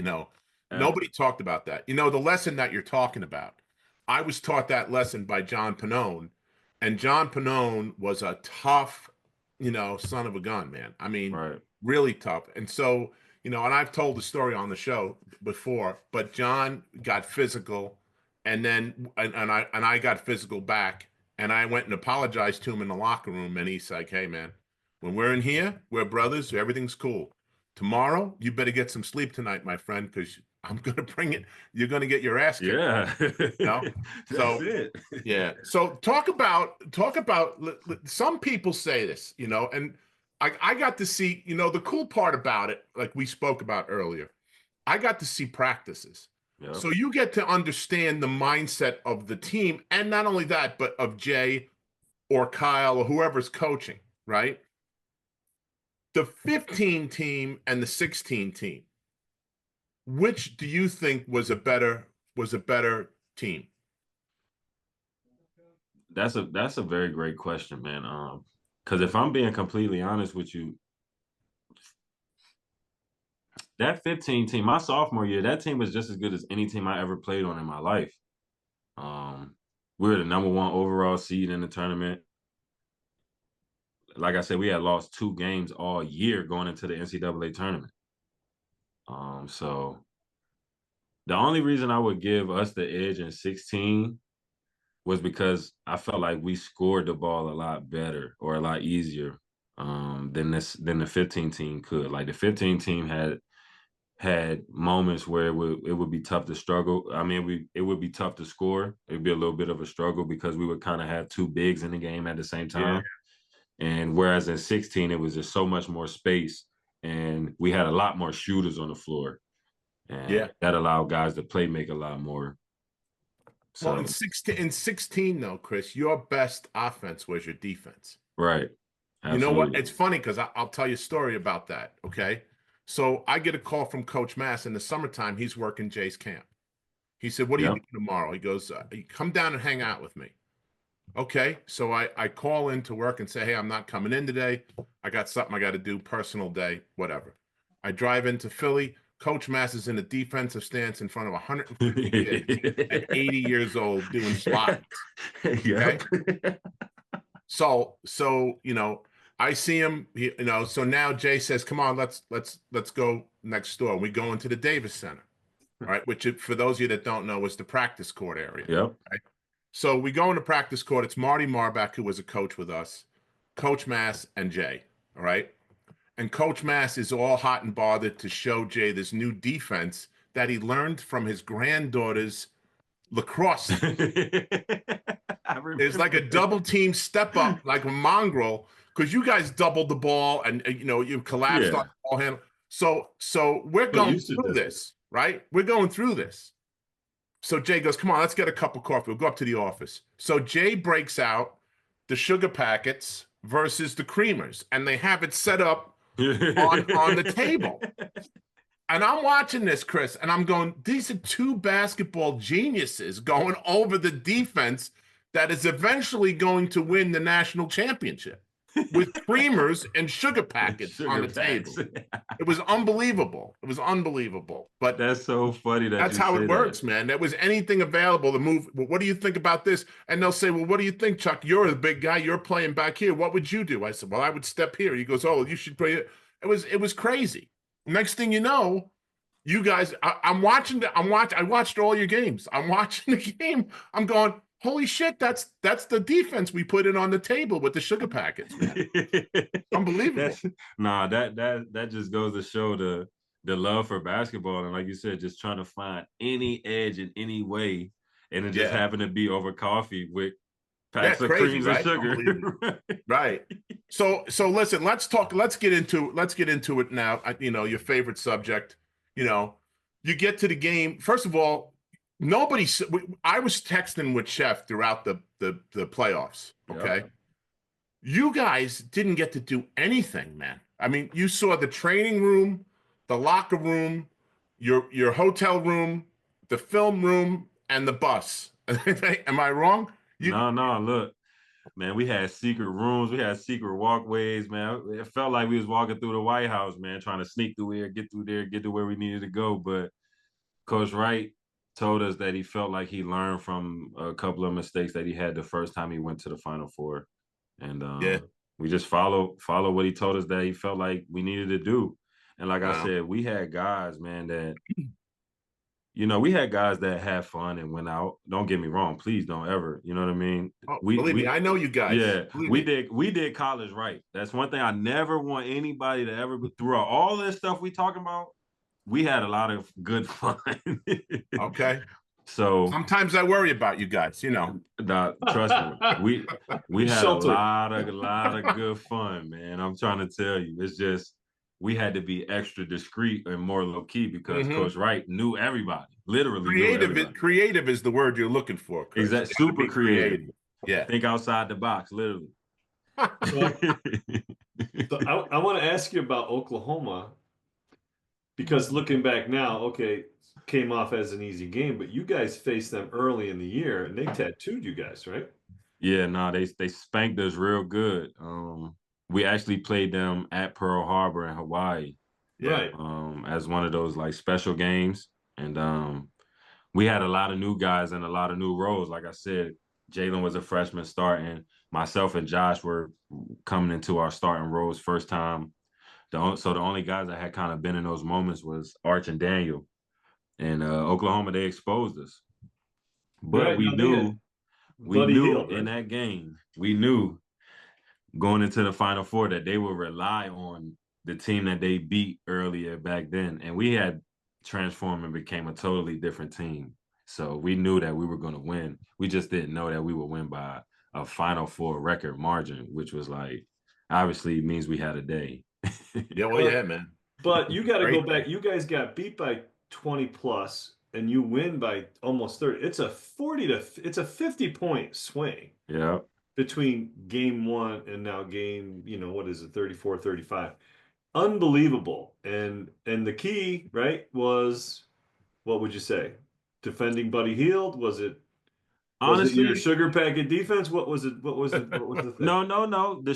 Nobody talked about that. The lesson that you're talking about. I was taught that lesson by John Pannone, and John Pannone was a tough, son of a gun, man. I mean, Right. really tough. And so, and I've told the story on the show before, but John got physical, and then I got physical back, and I went and apologized to him in the locker room, and he's like, "Hey, man, when we're in here, we're brothers. Everything's cool. Tomorrow, you better get some sleep tonight, my friend, because I'm gonna bring it. You're gonna get your ass kicked." Yeah. That's so it. Yeah. So talk about some people say this, and I got to see, the cool part about it, like we spoke about earlier, I got to see practices. Yep. So you get to understand the mindset of the team, and not only that, but of Jay or Kyle or whoever's coaching, right? The 15 team and the 16 team, which do you think was a better team? That's a very great question, man. Because if I'm being completely honest with you, that 15 team, my sophomore year, that team was just as good as any team I ever played on in my life. We were the number 1 overall seed in the tournament. Like I said, we had lost 2 games all year going into the NCAA tournament. So the only reason I would give us the edge in 16 was because I felt like we scored the ball a lot better or a lot easier than the 15 team could. Like the 15 team had moments where it would be tough to struggle. I mean, it would be tough to score. It'd be a little bit of a struggle because we would kind of have 2 bigs in the game at the same time. Yeah. And whereas in 16, it was just so much more space and we had a lot more shooters on the floor. And that allowed guys to play make a lot more. So, well, in 16 though, Kris, your best offense was your defense. Right. Absolutely. You know what? It's funny because I'll tell you a story about that. Okay. So I get a call from Coach Mass in the summertime. He's working Jay's camp. He said, "What are you doing tomorrow?" He goes, "Come down and hang out with me." Okay. So I call in to work and say, "Hey, I'm not coming in today. I got something I got to do, personal day, whatever." I drive into Philly. Coach Mass is in a defensive stance in front of 150 kids at 80 years old doing slides. Okay. So I see him, so now Jay says, come on, let's go next door. We go into the Davis Center, right? Which, for those of you that don't know, is the practice court area. Yep. Right? So we go into practice court. It's Marty Marback, who was a coach with us, Coach Mass, and Jay. All right. And Coach Mass is all hot and bothered to show Jay this new defense that he learned from his granddaughter's lacrosse. It's like a double team step up, like a mongrel, because you guys doubled the ball and you collapsed on the ball handle. So we're going through this, right? We're going through this. So Jay goes, come on, let's get a cup of coffee. We'll go up to the office. So Jay breaks out the sugar packets versus the creamers, and they have it set up on the table. And I'm watching this, Kris, and I'm going, these are two basketball geniuses going over the defense that is eventually going to win the national championship with creamers and sugar packets on the table. It was unbelievable. It was unbelievable. But that's so funny. That's how it works, man. There was anything available to move. Well, what do you think about this? And they'll say, well, what do you think, Chuck? You're the big guy. You're playing back here. What would you do? I said, well, I would step here. He goes, oh, you should play it. It was crazy. Next thing you know, you guys, I watched all your games. I'm watching the game. I'm going, holy shit, that's the defense we put in on the table with the sugar packets, man. Unbelievable. That just goes to show the love for basketball. And like you said, just trying to find any edge in any way. And it just happened to be over coffee with packs of creams and sugar. Right. So listen, let's get into it now. Your favorite subject. You get to the game. First of all, I was texting with Chef throughout the playoffs. Okay. Yep. You guys didn't get to do anything, man. I mean, you saw the training room, the locker room, your hotel room, the film room, and the bus. Am I wrong? No, look, man, we had secret rooms. We had secret walkways, man. It felt like we was walking through the White House, man, trying to sneak through here, get through there, get to where we needed to go. But Coach Wright told us that he felt like he learned from a couple of mistakes that he had the first time he went to the Final Four. And we just follow what he told us that he felt like we needed to do. And like I said, we had guys, man, that we had guys that had fun and went out. Don't get me wrong. Please don't ever. You know what I mean? Oh, believe me, I know you guys. Yeah, we did college right. That's one thing I never want anybody to ever – through all this stuff we talking about, we had a lot of good fun. Okay. So sometimes I worry about you guys, trust me. We had a lot of good fun, man. I'm trying to tell you. It's just we had to be extra discreet and more low key because Coach Wright knew everybody. Literally creative is the word you're looking for, Kris. Exactly. Super creative. Yeah. Think outside the box, literally. So I want to ask you about Oklahoma because looking back now, okay, came off as an easy game, but you guys faced them early in the year and they tattooed you guys, right? Yeah, no, they spanked us real good. We actually played them at Pearl Harbor in Hawaii. Right. As one of those like special games. And we had a lot of new guys and a lot of new roles. Like I said, Jalen was a freshman starting. Myself and Josh were coming into our starting roles first time. So the only guys that had kind of been in those moments was Arch and Daniel. And Oklahoma, they exposed us. But we knew in that game, we knew going into the Final Four that they would rely on the team that they beat earlier back then. And we had transformed and became a totally different team. So we knew that we were going to win. We just didn't know that we would win by a Final Four record margin, which was like, obviously means we had a day. Yeah, well, yeah, man. But you got to go back. You guys got beat by 20 plus and you win by almost 30. It's a 50-point swing. Yeah. Between game one and now game, 34, 35. Unbelievable. And the key, right, was, what would you say? Defending Buddy Hield? Was it Was it your honestly, sugar packet defense? What was it? What was it? What was the thing? no. The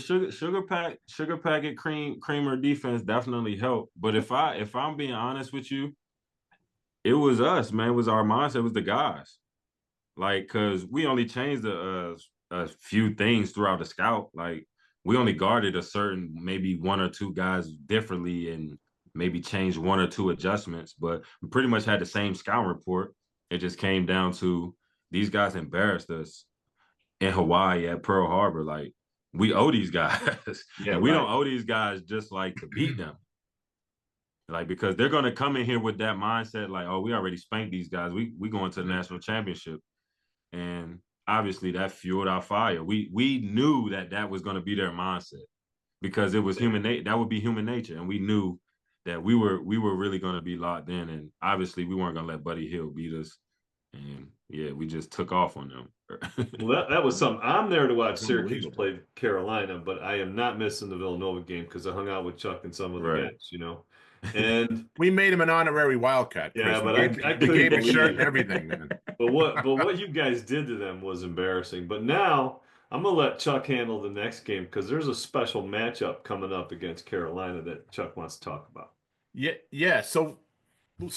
sugar packet creamer defense definitely helped. But if I'm being honest with you, it was us, man. It was our mindset. It was the guys. Like, cause we only changed a few things throughout the scout. Like, we only guarded a certain maybe one or two guys differently, and maybe changed one or two adjustments. But we pretty much had the same scout report. It just came down to these guys embarrassed us in Hawaii at Pearl Harbor. Like, we owe these guys, Yeah, and we right. don't owe these guys just like to beat them. Like, because they're gonna come in here with that mindset, like, oh, we already spanked these guys. We going to the national championship, and obviously that fueled our fire. We knew that was going to be their mindset because it was that would be human nature, and we knew that we were really going to be locked in, and obviously we weren't going to let Buddy Hield beat us, and yeah, we just took off on them. Well, that was something. I'm there to watch Syracuse Unbelievable. play Carolina, but I am not missing the Villanova game because I hung out with Chuck and some of the Right. guys, And We made him an honorary Wildcat, Kris. yeah, but I We couldn't gave a shirt and believe. everything, man. But what you guys did to them was embarrassing. But now I'm gonna let Chuck handle the next game because there's a special matchup coming up against Carolina that Chuck wants to talk about. Yeah, yeah. So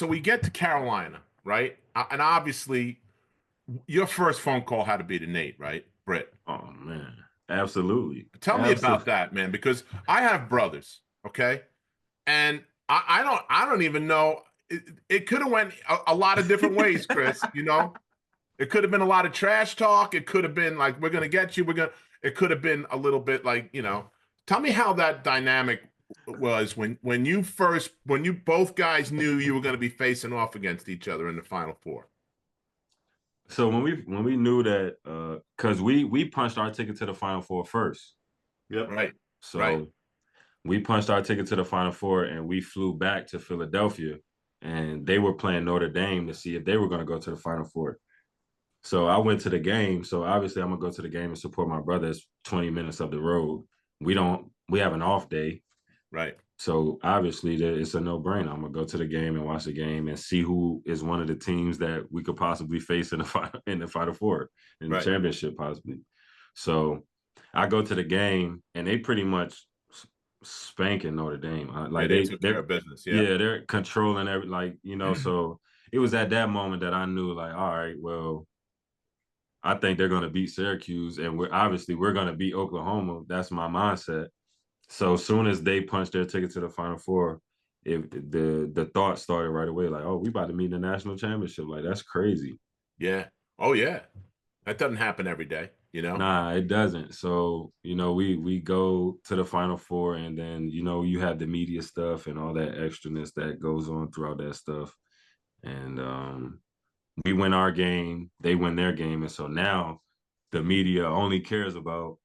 we get to Carolina, right? And obviously, your first phone call had to be to Nate, right, Britt? Oh man, absolutely. Tell me about that, man, because I have brothers, okay, and I don't even know. It could have went a lot of different ways, Kris. It could have been a lot of trash talk. It could have been like, we're gonna get you. It could have been a little bit like, Tell me how that dynamic was when you both guys knew you were going to be facing off against each other in the Final Four. So when we knew that, because we punched our ticket to the Final Four first. Yep. Right. So right. we punched our ticket to the Final Four, and we flew back to Philadelphia, and they were playing Notre Dame to see if they were going to go to the Final Four. So I went to the game. So obviously I'm gonna go to the game and support my brother. It's 20 minutes up the road. We have an off day. Right. So obviously it's a no-brainer. I'm gonna go to the game and watch the game and see who is one of the teams that we could possibly face in the Final Four, in the championship possibly. So I go to the game and they pretty much spanking Notre Dame. Like they took care of business. Yeah, they're controlling so it was at that moment that I knew, like, all right, well, I think they're going to beat Syracuse, and we're going to beat Oklahoma. That's my mindset. So as soon as they punched their ticket to the Final Four, the thought started right away, like, oh, we about to meet in the national championship. Like, that's crazy. Yeah. Oh yeah. That doesn't happen every day, Nah, it doesn't. So, we go to the Final Four, and then, you have the media stuff and all that extraness that goes on throughout that stuff. And we win our game, they win their game. And so now the media only cares about,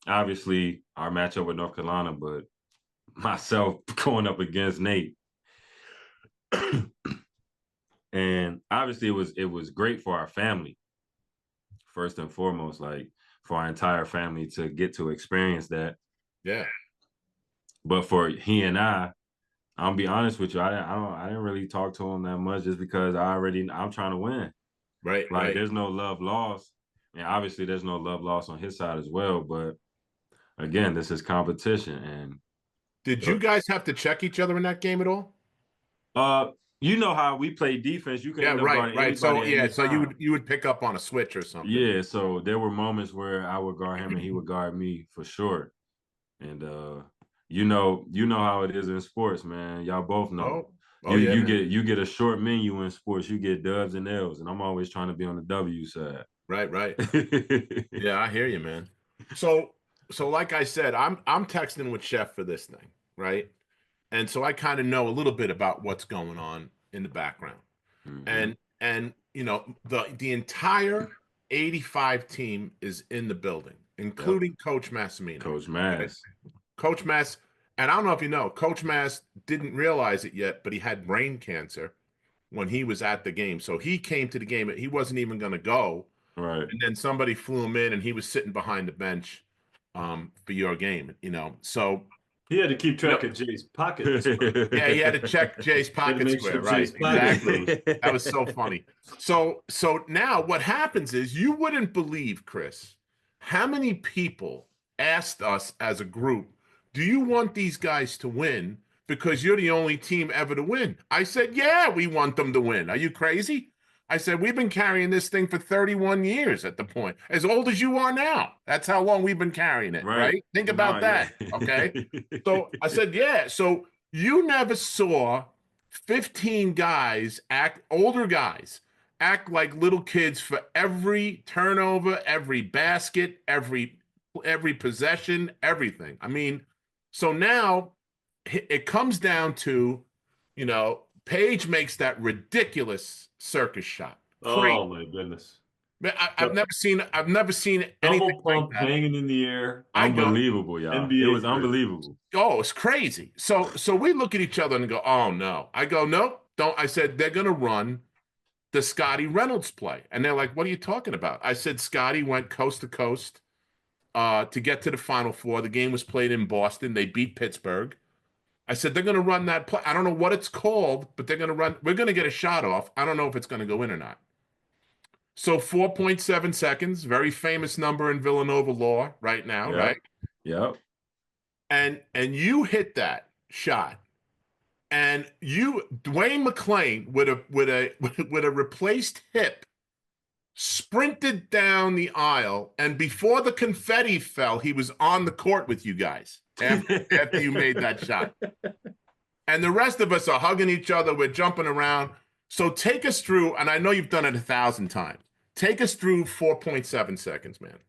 obviously, our matchup with North Carolina, but myself going up against Nate. And obviously it was great for our family, first and foremost, like for our entire family to get to experience that. Yeah. But for he and I'll be honest with you, I didn't really talk to him that much, just because I'm trying to win. Right. Like, right. there's no love lost. And obviously there's no love lost on his side as well. But again, this is competition. And did you guys have to check each other in that game at all? You know how we play defense. You can end up guarding right. So anybody so you would pick up on a switch or something. Yeah, so there were moments where I would guard him and he would guard me for sure. And you know how it is in sports, man. Y'all both know. You get a short menu in sports. You get dubs and L's, and I'm always trying to be on the W side. Right. Yeah, I hear you, man. So like I said, I'm texting with Chef for this thing, right? And so I kind of know a little bit about what's going on in the background. Mm-hmm. And the entire 85 team is in the building, including Coach Massimino. Coach Mass. Right? Coach Mass, and I don't know if you know, Coach Mass didn't realize it yet, but he had brain cancer when he was at the game. So he came to the game. He wasn't even going to go. Right. And then somebody flew him in, and he was sitting behind the bench for your game, So He had to keep track of Jay's pocket. Yeah, he had to check Jay's pocket square, sure right? Jay's pocket Exactly. That was so funny. So now what happens is you wouldn't believe, Kris, how many people asked us as a group, do you want these guys to win because you're the only team ever to win? I said, yeah, we want them to win. Are you crazy? I said, we've been carrying this thing for 31 years at the point, as old as you are now. That's how long we've been carrying it, right? Think about that, okay? So I said, yeah. So you never saw 15 guys older guys, act like little kids for every turnover, every basket, every possession, everything. I mean, so now it comes down to, Page makes that ridiculous circus shot. Oh my goodness! Man, I've never seen anything Double like pump that. hanging in the air. Unbelievable, y'all. NBA It was career. unbelievable. Oh, it's crazy. So we look at each other and go, oh no. I go, nope, don't. I said, they're gonna run the Scotty Reynolds play. And they're like, what are you talking about? I said, Scotty went coast to coast to get to the Final Four. The game was played in Boston. They beat Pittsburgh. I said, they're going to run that play. I don't know what it's called, but they're going to run. We're going to get a shot off. I don't know if it's going to go in or not. So 4.7 seconds, very famous number in Villanova law right now, right? Yep. And you hit that shot. And Dwayne McClain with a replaced hip sprinted down the aisle, and before the confetti fell, he was on the court with you guys after you made that shot. And the rest of us are hugging each other. We're jumping around. So take us through, and I know you've done it 1,000 times. Take us through 4.7 seconds, man.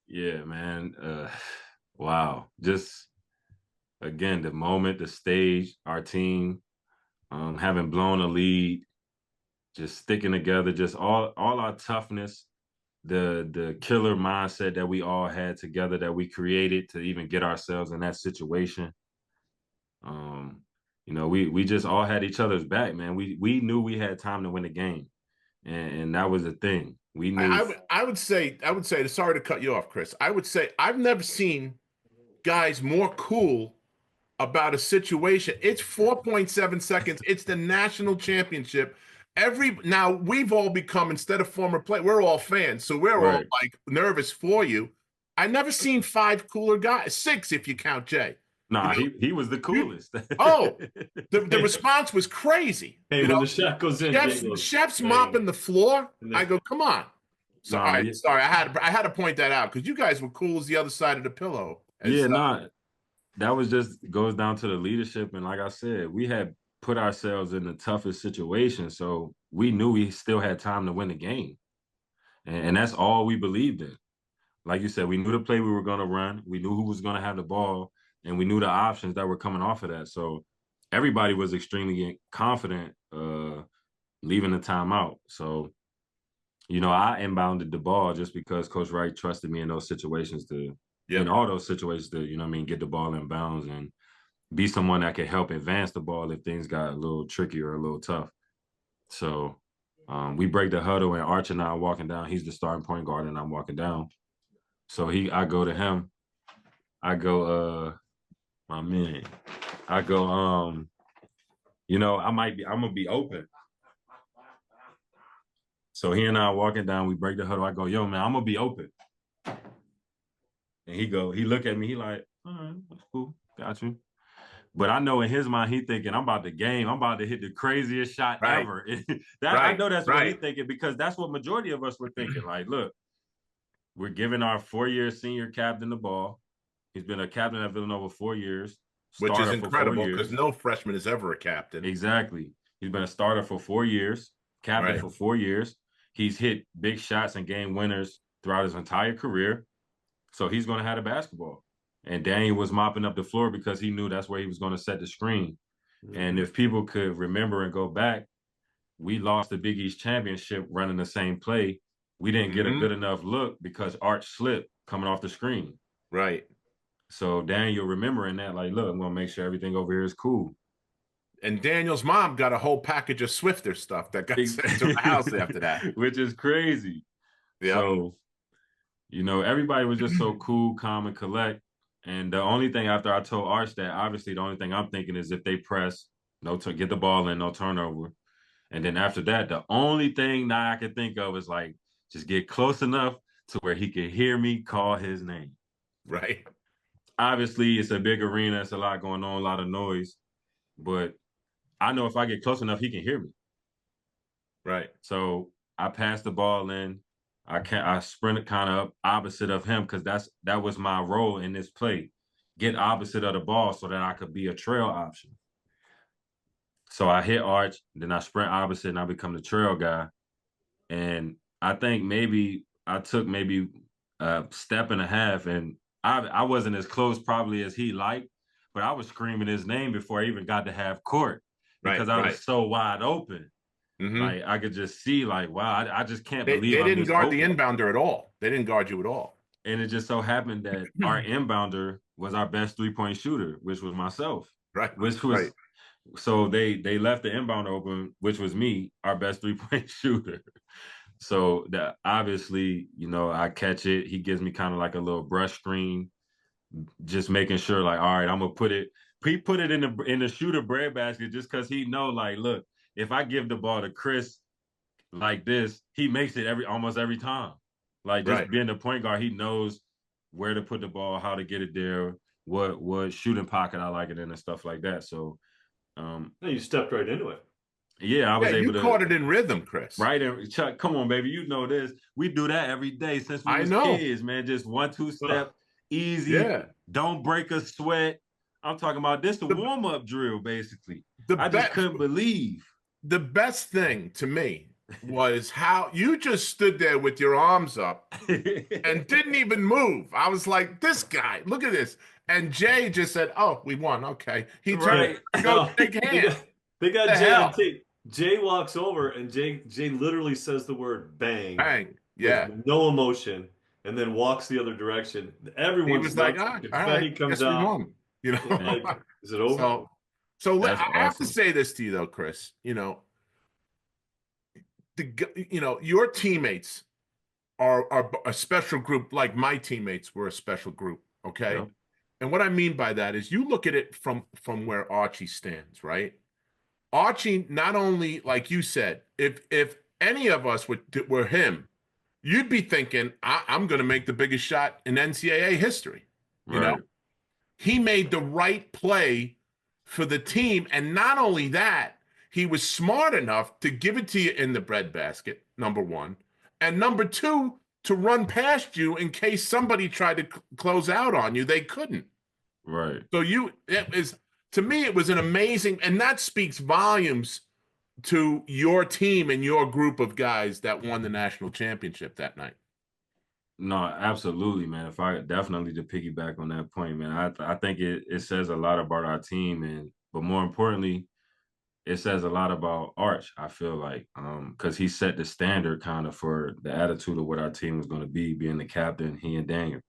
Yeah, man. Wow. Just, again, the moment, the stage, our team, having blown a lead, just sticking together, just all our toughness, the killer mindset that we all had together, that we created to even get ourselves in that situation. We just all had each other's back, man. We knew we had time to win the game, and that was the thing. We knew. I would say, sorry to cut you off, Kris. I would say I've never seen guys more cool about a situation. It's 4.7 seconds. It's the national championship. Now we've all become, instead of former players, we're all fans, so we're all like nervous for you. I never seen 5 cooler guys, 6 if you count Jay. Nah, he was the coolest. The response was crazy. Hey, when the shot goes in, chef's mopping the floor. I go, come on. So, all right, sorry, I had to point that out because you guys were cool as the other side of the pillow. That was just goes down to the leadership, and like I said, we had put ourselves in the toughest situation, so we knew we still had time to win the game, and that's all we believed in. Like you said, we knew the play we were going to run, we knew who was going to have the ball, and we knew the options that were coming off of that. So everybody was extremely confident leaving the timeout. So, I inbounded the ball just because Coach Wright trusted me in those situations in all those situations to, get the ball in bounds and be someone that could help advance the ball if things got a little tricky or a little tough. So we break the huddle, and Arch and I are walking down. He's the starting point guard, and I'm walking down. So I go to him. I go, my man. I go, I'm gonna be open. So he and I are walking down. We break the huddle. I go, yo, man, I'm gonna be open. And he look at me. He like, all right, that's cool, got you. But I know in his mind, he thinking, I'm about to hit the craziest shot ever. I know that's what he's thinking, because that's what majority of us were thinking. Like, look, we're giving our 4-year senior captain the ball. He's been a captain at Villanova 4 years. Which is incredible because no freshman is ever a captain. Exactly. He's been a starter for 4 years, captain for 4 years. He's hit big shots and game winners throughout his entire career. So he's going to have the basketball. And Daniel was mopping up the floor because he knew that's where he was going to set the screen. Mm-hmm. And if people could remember and go back, we lost the Big East championship running the same play. We didn't get a good enough look because Arch slipped coming off the screen. Right. So Daniel remembering that, like, look, I'm going to make sure everything over here is cool. And Daniel's mom got a whole package of Swifter stuff that got sent to the house after that. Which is crazy. Yeah. So, everybody was just so cool, calm, and collect. And the only thing after I told Arch that, obviously the only thing I'm thinking is if they press, get the ball in, no turnover. And then after that, the only thing that I can think of is like just get close enough to where he can hear me call his name. Right. Obviously, it's a big arena. It's a lot going on, a lot of noise. But I know if I get close enough, he can hear me. Right. So I passed the ball in. I sprinted kind of up opposite of him because that was my role in this play. Get opposite of the ball so that I could be a trail option. So I hit Arch, then I sprint opposite and I become the trail guy. And I think maybe I took maybe a step and a half, and I wasn't as close probably as he liked, but I was screaming his name before I even got to half court because Right. I Right. was so wide open. Like I could just see, like, wow, I just can't They believe I'm didn't this guard the open. inbounder at all. They didn't guard you at all. And it just so happened that our inbounder was our best 3-point shooter, which was myself. Right. Which was Right. so they left the inbounder open, which was me, our best 3-point shooter. So that obviously, I catch it. He gives me kind of like a little brush screen, just making sure, like, all right, I'm gonna put it. He put it in the shooter breadbasket just because he know, like, look, if I give the ball to Kris like this, he makes it almost every time. Like just Right. being the point guard, he knows where to put the ball, how to get it there, what shooting pocket I like it in, and stuff like that. So, You stepped right into it. yeah, I was Yeah, able you to. caught it in rhythm, Kris. Right. And Chuck, come on, baby. You know this. We do that every day since we I was know. kids, man. Just 1-2 step, easy. Yeah. Don't break a sweat. I'm talking about this, the warm-up drill, basically. I just couldn't believe. The best thing to me was how you just stood there with your arms up and didn't even move. I was like, this guy, look at this. And Jay just said, oh, we won. Okay. He turned to go shake hands. They got The Jay hell? on tape. Jay walks over and Jay literally says the word bang. Bang. Yeah. With no emotion, and then walks the other direction. Everyone's He was like, confetti comes guess we out. won. Like, is it over? So I awesome. have to say this to you though, Kris. Your teammates are a special group, like my teammates were a special group. Okay. Yep. And what I mean by that is you look at it from where Archie stands, right? Archie, not only, like you said, if any of us were him, you'd be thinking, I'm going to make the biggest shot in NCAA history. Right. He made the right play for the team. And not only that, he was smart enough to give it to you in the breadbasket, number one. And number two, to run past you in case somebody tried to close out on you. They couldn't. Right. So to me, it was an amazing, and that speaks volumes to your team and your group of guys that won the national championship that night. No, absolutely, man. If I definitely to piggyback on that point, man, I think it says a lot about our team, but more importantly, it says a lot about Arch. I feel like because he set the standard kind of for the attitude of what our team was going to be, being the captain, he and Daniel.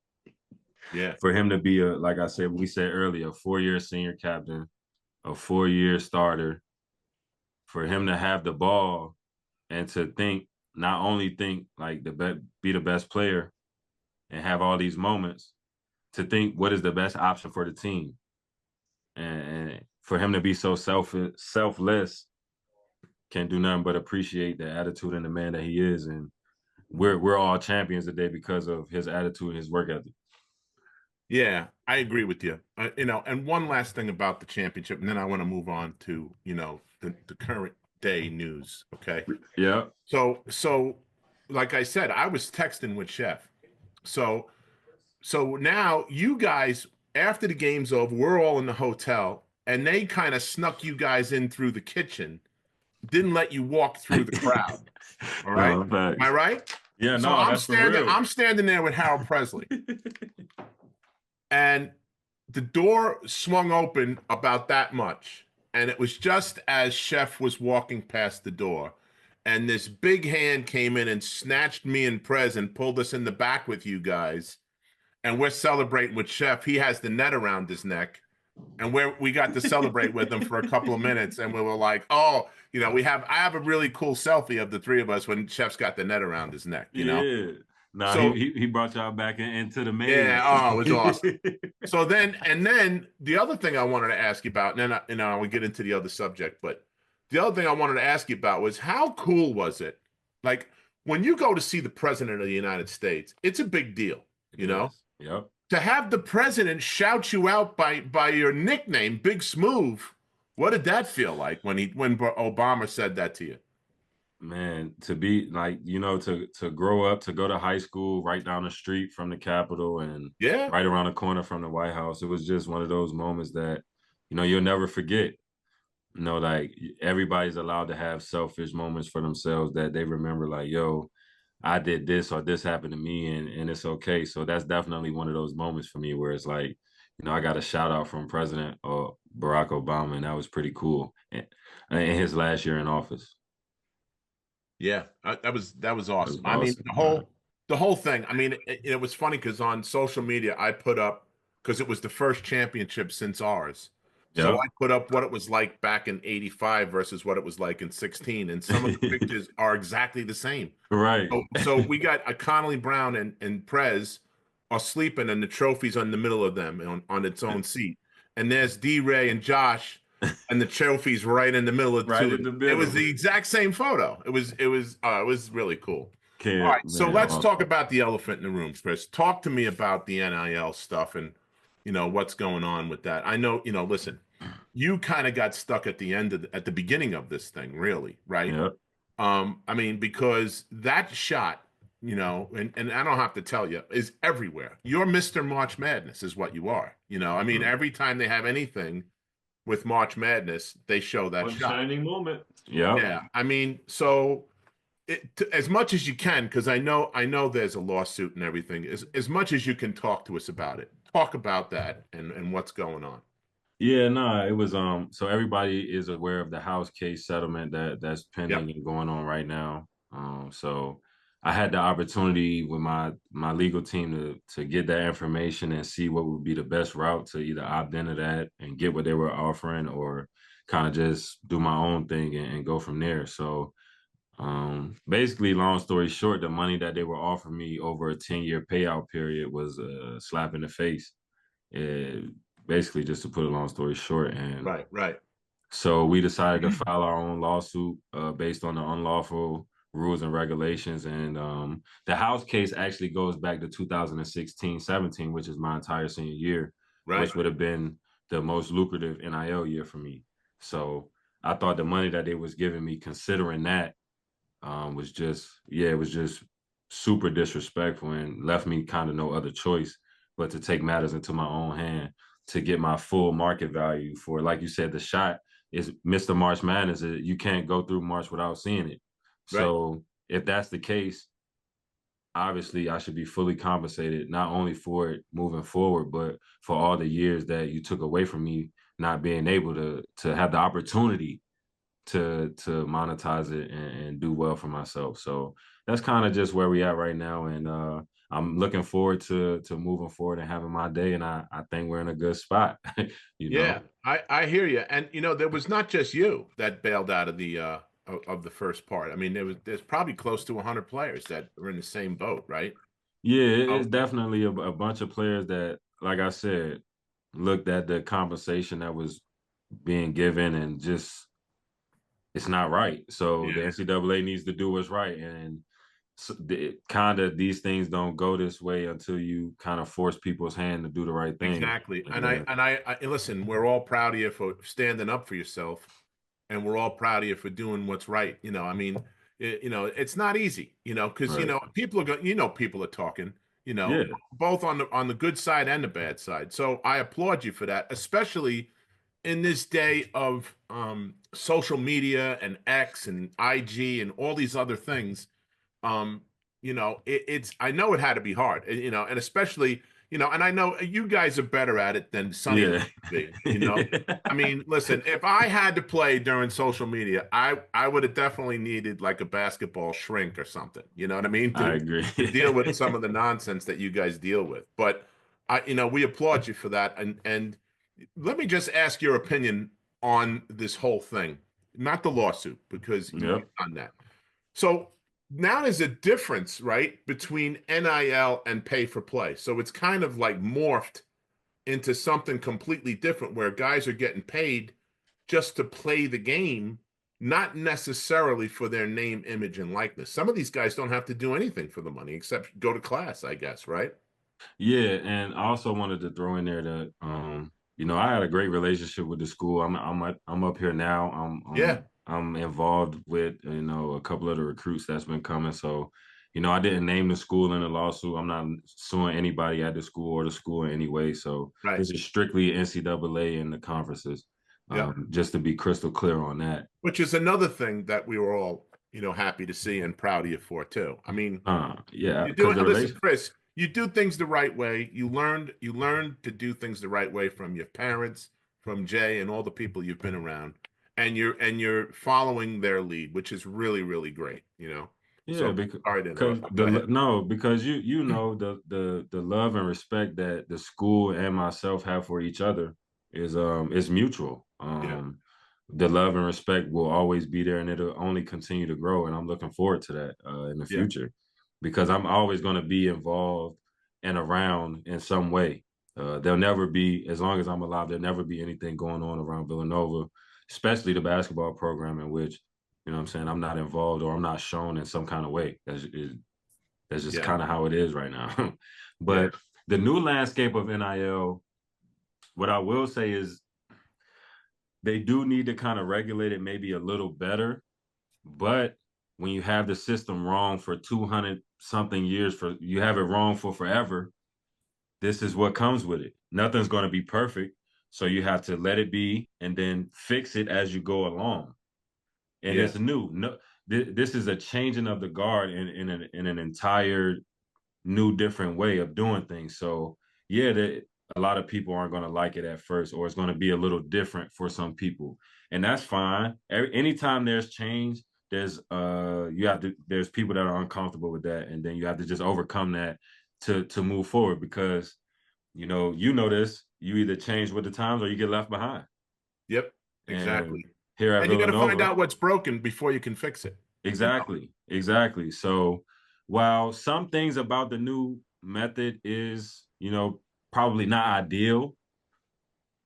Yeah. For him to be like I said, we said earlier, a 4-year senior captain, a 4-year starter, for him to have the ball and to not only think like be the best player and have all these moments, to think what is the best option for the team. And for him to be so selfless, can't do nothing but appreciate the attitude and the man that he is. And we're all champions today because of his attitude and his work ethic. Yeah, I agree with you. And one last thing about the championship, and then I want to move on to, the current day news. Okay. Yeah. So like I said, I was texting with Chef. So now you guys, after the game's over, we're all in the hotel, and they kind of snuck you guys in through the kitchen, didn't let you walk through the crowd. All right. No, am I right? Yeah, So no, I'm standing there with Harold Presley. And the door swung open about that much. And it was just as Chef was walking past the door. And this big hand came in and snatched me and Prez and pulled us in the back with you guys. And we're celebrating with Chef. He has the net around his neck. And we got to celebrate with him for a couple of minutes. And we were like, oh, I have a really cool selfie of the three of us when Chef's got the net around his neck, Yeah. Nah, So he brought y'all back into the maze. yeah, oh, it was awesome. So then the other thing I wanted to ask you about, and then I would get into the other subject, but the other thing I wanted to ask you about was how cool was it? Like when you go to see the president of the United States, it's a big deal, you know? Yes. Yep. To have the president shout you out by your nickname, Big Smooth, what did that feel like when Obama said that to you? Man, to be like, to grow up, to go to high school right down the street from the Capitol and Yeah, right around the corner from the White House, it was just one of those moments that, you'll never forget. Like everybody's allowed to have selfish moments for themselves that they remember, like, yo, I did this or this happened to me, and it's okay. So that's definitely one of those moments for me where it's like, I got a shout out from President Barack Obama, and that was pretty cool in his last year in office. yeah, that was awesome. I mean, Awesome. the whole thing. I mean, it was funny because on social media I put up because it was the first championship since ours. So Yep. I put up what it was like back in '85 versus what it was like in '16, and some of the pictures are exactly the same. Right. So we got a Connolly Brown and Prez are sleeping, and the trophy's on the middle of them on its own seat. And there's D Ray and Josh, and the trophy's right in the middle of the Right two. in the It was middle. the exact same photo. It was really cool. All Can't, right, so man. let's talk Awesome. about the elephant in the room, Kris. Talk to me about the NIL stuff and what's going on with that. I know, listen, you kind of got stuck at the end of at the beginning of this thing, really, right? Yep. I mean, because that shot, and I don't have to tell you, is everywhere. You're Mr. March Madness, is what you are. I mean, every time they have anything with March Madness, they show that One shot. shining moment. Yep. Yeah, I mean, so as much as you can, because I know there's a lawsuit and everything. As much as you can talk to us about it, talk about that and what's going on. Yeah, no, it was so everybody is aware of the house case settlement that's Yep. pending and going on right now. So I had the opportunity with my legal team to get that information and see what would be the best route to either opt into that and get what they were offering or kind of just do my own thing and go from there. So basically, long story short, the money that they were offering me over a 10-year payout period was a slap in the face. It, basically, just to put a long story short. And Right. Right. so we decided to file our own lawsuit based on the unlawful rules and regulations. And the house case actually goes back to 2016-17, which is my entire senior year, Right. which would have been the most lucrative NIL year for me. So I thought the money that they was giving me, considering that, was just, yeah, it was just super disrespectful and left me kind of no other choice but to take matters into my own hand to get my full market value for, like you said, the shot is Mr. March Madness. You can't go through March without seeing it. Right. So if that's the case, obviously I should be fully compensated, not only for it moving forward, but for all the years that you took away from me, not being able to have the opportunity to monetize it and do well for myself. So that's kind of just where we at right now. And I'm looking forward to moving forward and having my day. And I think we're in a good spot, Yeah, I hear you. And there was not just you that bailed out of the first part. I mean, there's probably close to 100 players that are in the same boat, right? Yeah, it's Oh, definitely a bunch of players that, like I said, looked at the compensation that was being given and just it's not right. So the yeah, NCAA needs to do what's right. And so kind of these things don't go this way until you kind of force people's hand to do the right thing. exactly. And Yeah, I listen, we're all proud of you for standing up for yourself, and we're all proud of you for doing what's right. I mean, it's not easy, because right. people are going, people are talking, Yeah, both on the good side and the bad side. So I applaud you for that, especially in this day of social media and X and IG and all these other things. um it's I know it had to be hard, and especially, and I know you guys are better at it than Sonny yeah. be. I mean, listen, if I had to play during social media, I would have definitely needed like a basketball shrink or something, you know what I mean, I to agree. deal with some of the nonsense that you guys deal with. But we applaud you for that. And let me just ask your opinion on this whole thing, not the lawsuit, because you've Yep. done that. So now there's a difference, right, between NIL and pay for play. So it's kind of like morphed into something completely different where guys are getting paid just to play the game, not necessarily for their name, image, and likeness. Some of these guys don't have to do anything for the money except go to class, I guess, right? Yeah, and I also wanted to throw in there that I had a great relationship with the school. I'm up here now. Yeah, I'm involved with a couple of the recruits that's been coming. So, I didn't name the school in the lawsuit. I'm not suing anybody at the school or the school in any way. So right. this is strictly NCAA and the conferences. Yeah. Just to be crystal clear on that. Which is another thing that we were all, happy to see and proud of you for too. I mean, Yeah, you do because it. the Listen, relation. Kris, you do things the right way. You learned to do things the right way from your parents, from Jay, and all the people you've been around, and you're following their lead, which is really, really great. Yeah, So because sorry to because interrupt. Go the ahead. no, because you know the love and respect that the school and myself have for each other is mutual. Yeah, The love and respect will always be there, and it'll only continue to grow. And I'm looking forward to that in the yeah, future because I'm always going to be involved and around in some way. There'll never be, as long as I'm alive, there'll never be anything going on around Villanova, especially the basketball program in which what I'm saying, I'm not involved or I'm not shown in some kind of way. That's just yeah, kind of how it is right now. yeah, But the new landscape of NIL, what I will say is they do need to kind of regulate it maybe a little better. But when you have the system wrong for 200 something years, you have it wrong for forever, this is what comes with it. Nothing's going to be perfect. So you have to let it be and then fix it as you go along. And yeah, it's new. No, this is a changing of the guard in an entire new, different way of doing things. So yeah, a lot of people aren't going to like it at first, or it's going to be a little different for some people, and that's fine. Anytime there's change, there's people that are uncomfortable with that, and then you have to just overcome that to move forward because this. You either change with the times or you get left behind. yep, And exactly. here at And you got to find Villanova. out what's broken before you can fix it. Exactly, exactly. So while some things about the new method is, probably not ideal,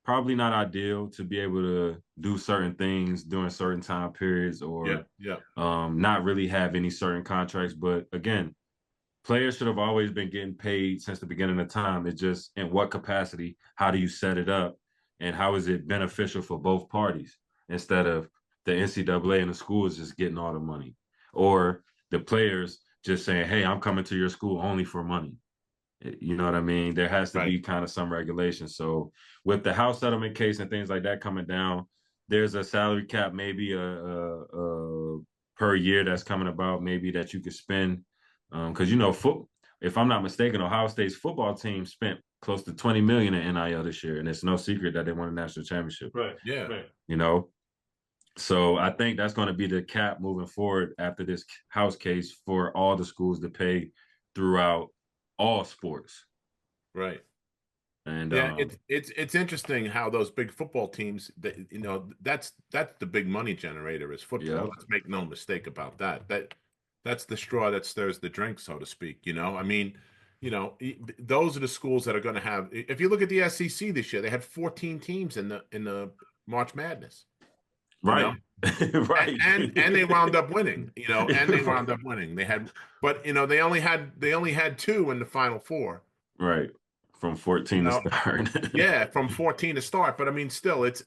to be able to do certain things during certain time periods Yeah, or yeah, not really have any certain contracts. But again, players should have always been getting paid since the beginning of time. It's just in what capacity, how do you set it up, and how is it beneficial for both parties instead of the NCAA and the schools just getting all the money or the players just saying, hey, I'm coming to your school only for money. You know what I mean? There has to right. be kind of some regulation. So with the house settlement case and things like that coming down, there's a salary cap, maybe a per year that's coming about, maybe that you could spend. Because if I'm not mistaken, Ohio State's football team spent close to 20 million in NIL this year, and it's no secret that they won a national championship. Right. Yeah. Right. So I think that's going to be the cap moving forward after this house case for all the schools to pay throughout all sports. Right. And Yeah, it's interesting how those big football teams that that's the big money generator is football. yeah, Let's make no mistake about that. That's the straw that stirs the drink, so to speak. I mean, those are the schools that are going to have. If you look at the SEC this year, they had 14 teams in the March Madness. You know, right, right, and they wound up winning. And they wound up winning. But they only had two in the Final Four. right. From You 14 to know, start. Yeah, from 14 to start, but I mean, still, it's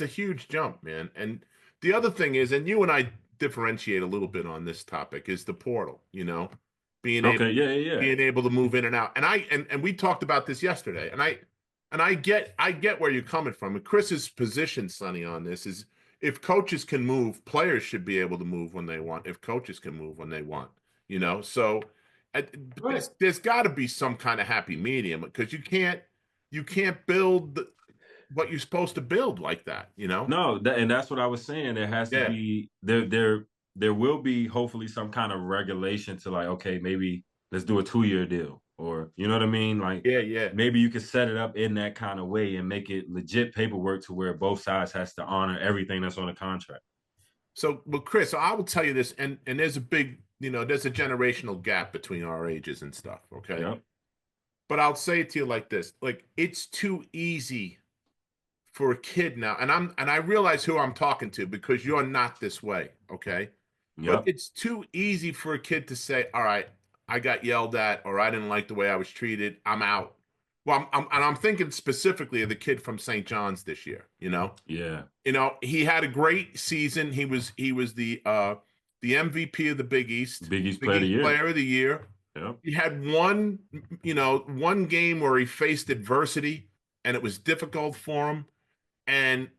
a huge jump, man. And the other thing is, and you and I differentiate a little bit on this topic, is the portal. Being able Okay, yeah, yeah, yeah. being able to move in and out. And we talked about this yesterday. And I get where you're coming from. And Kris's position, Sonny, on this is if coaches can move, players should be able to move when they want. If coaches can move when they want, so Right. there's got to be some kind of happy medium because you can't build what you're supposed to build like that. No, and that's what I was saying. There has to Yeah, be there will be hopefully some kind of regulation to like, okay, maybe let's do a 2-year deal, or you know what I mean? Like yeah, yeah. maybe you could set it up in that kind of way and make it legit paperwork to where both sides has to honor everything that's on the contract. So, well, Kris, I will tell you this, and there's a big there's a generational gap between our ages and stuff. Okay. Yep. But I'll say it to you like this, like it's too easy for a kid now. And I realize who I'm talking to because you're not this way. Okay. But Yep. it's too easy for a kid to say, all right, I got yelled at or I didn't like the way I was treated. I'm out. Well, and I'm thinking specifically of the kid from St. John's this year, Yeah. He had a great season. He was the MVP of the Big East, Big East Big Player of the East Year. Player of the Year. Yep. He had one game where he faced adversity and it was difficult for him. And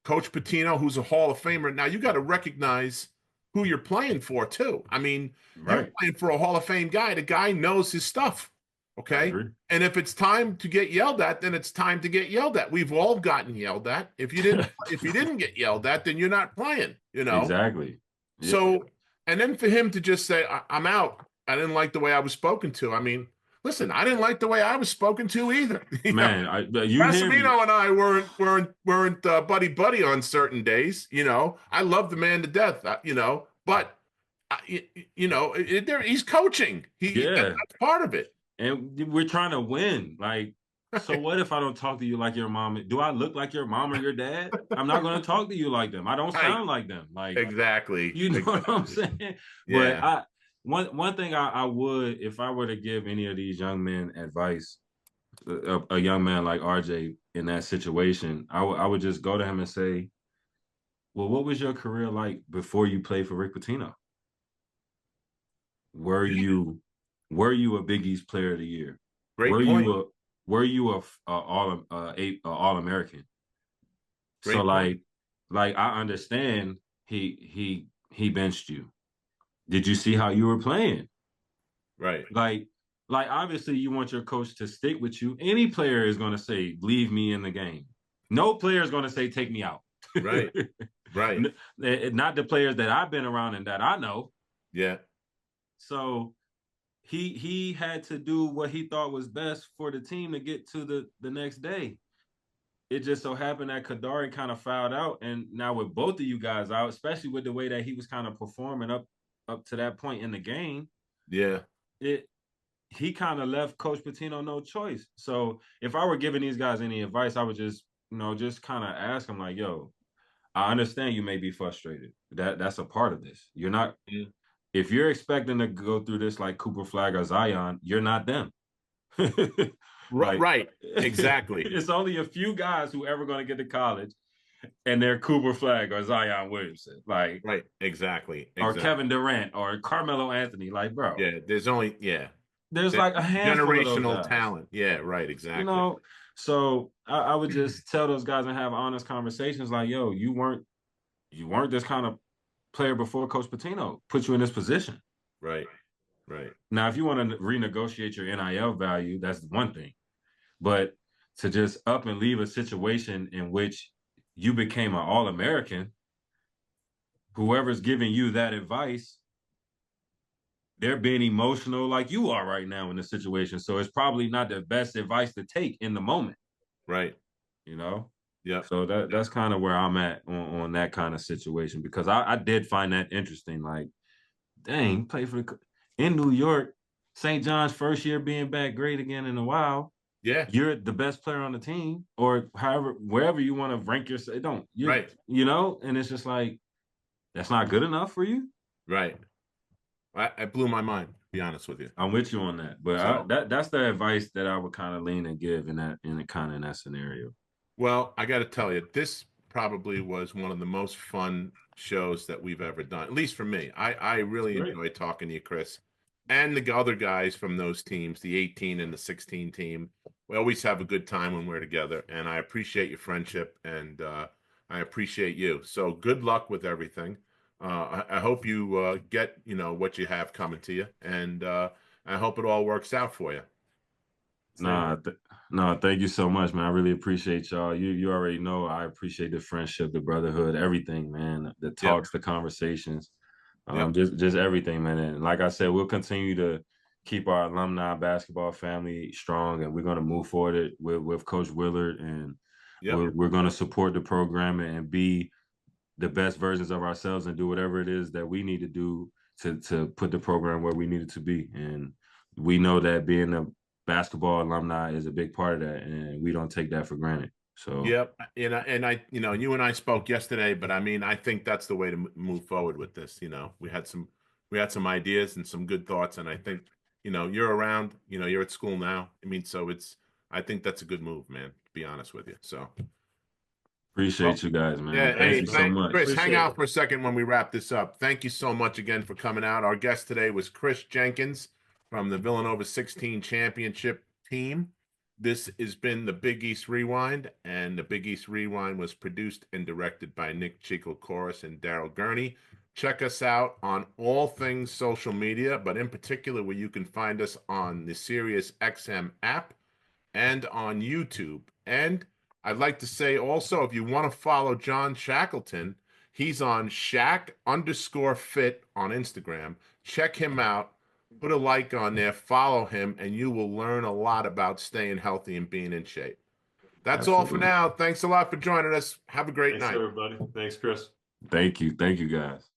Coach Pitino, who's a Hall of Famer, now you got to recognize who you're playing for too. I mean, you're Right. playing for a Hall of Fame guy. The guy knows his stuff. I Okay. agree. And if it's time to get yelled at, then it's time to get yelled at. We've all gotten yelled at. If you didn't get yelled at, then you're not playing, Exactly. Yeah. So, and then for him to just say, I'm out. I didn't like the way I was spoken to. I mean, listen, I didn't like the way I was spoken to either. Man, you hear me. Massimino and I weren't buddy on certain days. I love the man to death. But he's coaching. That's part of it. And we're trying to win. Like, so what if I don't talk to you like your mom? Do I look like your mom or your dad? I'm not going to talk to you like them. I don't sound like them. Like, exactly. You know what I'm saying? Yeah. But one thing I would, if I were to give any of these young men advice, a young man like RJ in that situation, I would just go to him and say, well, what was your career like before you played for Rick Pitino? Were you a Big East Player of the Year? Great point. Were you a All-American? Great So point. like I understand he benched you. Did you see how you were playing? Right. Like obviously you want your coach to stick with you. Any player is going to say, leave me in the game. No player is going to say, take me out. Right. Right. Not the players that I've been around and that I know. Yeah. So he had to do what he thought was best for the team to get to the next day. It just so happened that Kadari kind of fouled out. And now with both of you guys out, especially with the way that he was kind of performing up to that point in the game. Yeah. He kind of left Coach Pitino no choice. So if I were giving these guys any advice, I would just kind of ask them like, yo, I understand you may be frustrated. That's a part of this. You're not, if you're expecting to go through this like Cooper Flag or Zion, you're not them. Right. Exactly. It's only a few guys who ever going to get to college and they're Cooper Flag or Zion Williamson. Like, right. Exactly. Or Kevin Durant or Carmelo Anthony. Like, bro. Yeah. There's like a handful generational of those talent. Yeah, right, exactly. So I would just tell those guys and have honest conversations like, yo, you weren't this kind of player before Coach Pitino put you in this position. Right. Now, if you want to renegotiate your NIL value, that's one thing. But to just up and leave a situation in which you became an All-American, whoever's giving you that advice, they're being emotional like you are right now in the situation. So it's probably not the best advice to take in the moment. Right. Yeah. So that's kind of where I'm at on that kind of situation, because I did find that interesting. Like, dang, play in New York, St. John's first year being back great again in a while. Yeah. You're the best player on the team, or wherever you want to rank yourself. Right. And it's just like, that's not good enough for you. Right. I blew my mind, to be honest with you. I'm with you on that. But that's the advice that I would kind of lean and give in that scenario. Well, I got to tell you, this probably was one of the most fun shows that we've ever done, at least for me. I really enjoyed talking to you, Kris, and the other guys from those teams, the 18 and the 16 team. We always have a good time when we're together, and I appreciate your friendship, and I appreciate you. So good luck with everything. I hope you get, what you have coming to you, and I hope it all works out for you. No, thank you so much, man. I really appreciate y'all. You already know I appreciate the friendship, the brotherhood, everything, man. The talks, the conversations, just everything, man. And like I said, we'll continue to keep our alumni basketball family strong, and we're going to move forward with Coach Willard, and we're going to support the program and be the best versions of ourselves and do whatever it is that we need to do to put the program where we needed to be. And we know that being a basketball alumni is a big part of that, and we don't take that for granted. So yep, and I, you and I spoke yesterday, but I mean, I think that's the way to move forward with this. We had some ideas and some good thoughts, and I think you're around. You're at school now. I mean, so I think that's a good move, man. To be honest with you, so. appreciate you guys, man. Yeah, Thank hey, you so much. Kris, hang Appreciate out it. for a second when we wrap this up. Thank you so much again for coming out. Our guest today was Kris Jenkins from the Villanova 16 championship team. This has been the Big East Rewind, and the Big East Rewind was produced and directed by Nick Chico-Corus and Daryl Gurney. Check us out on all things social media, but in particular where you can find us on the Sirius XM app and on YouTube. And I'd like to say also, if you want to follow John Shackleton, he's on Shack_fit on Instagram. Check him out. Put a like on there, follow him, and you will learn a lot about staying healthy and being in shape. That's all for Absolutely. now. Thanks a lot for joining us. Have a great Thanks, night. everybody. Thanks, Kris. Thank you. Thank you, guys.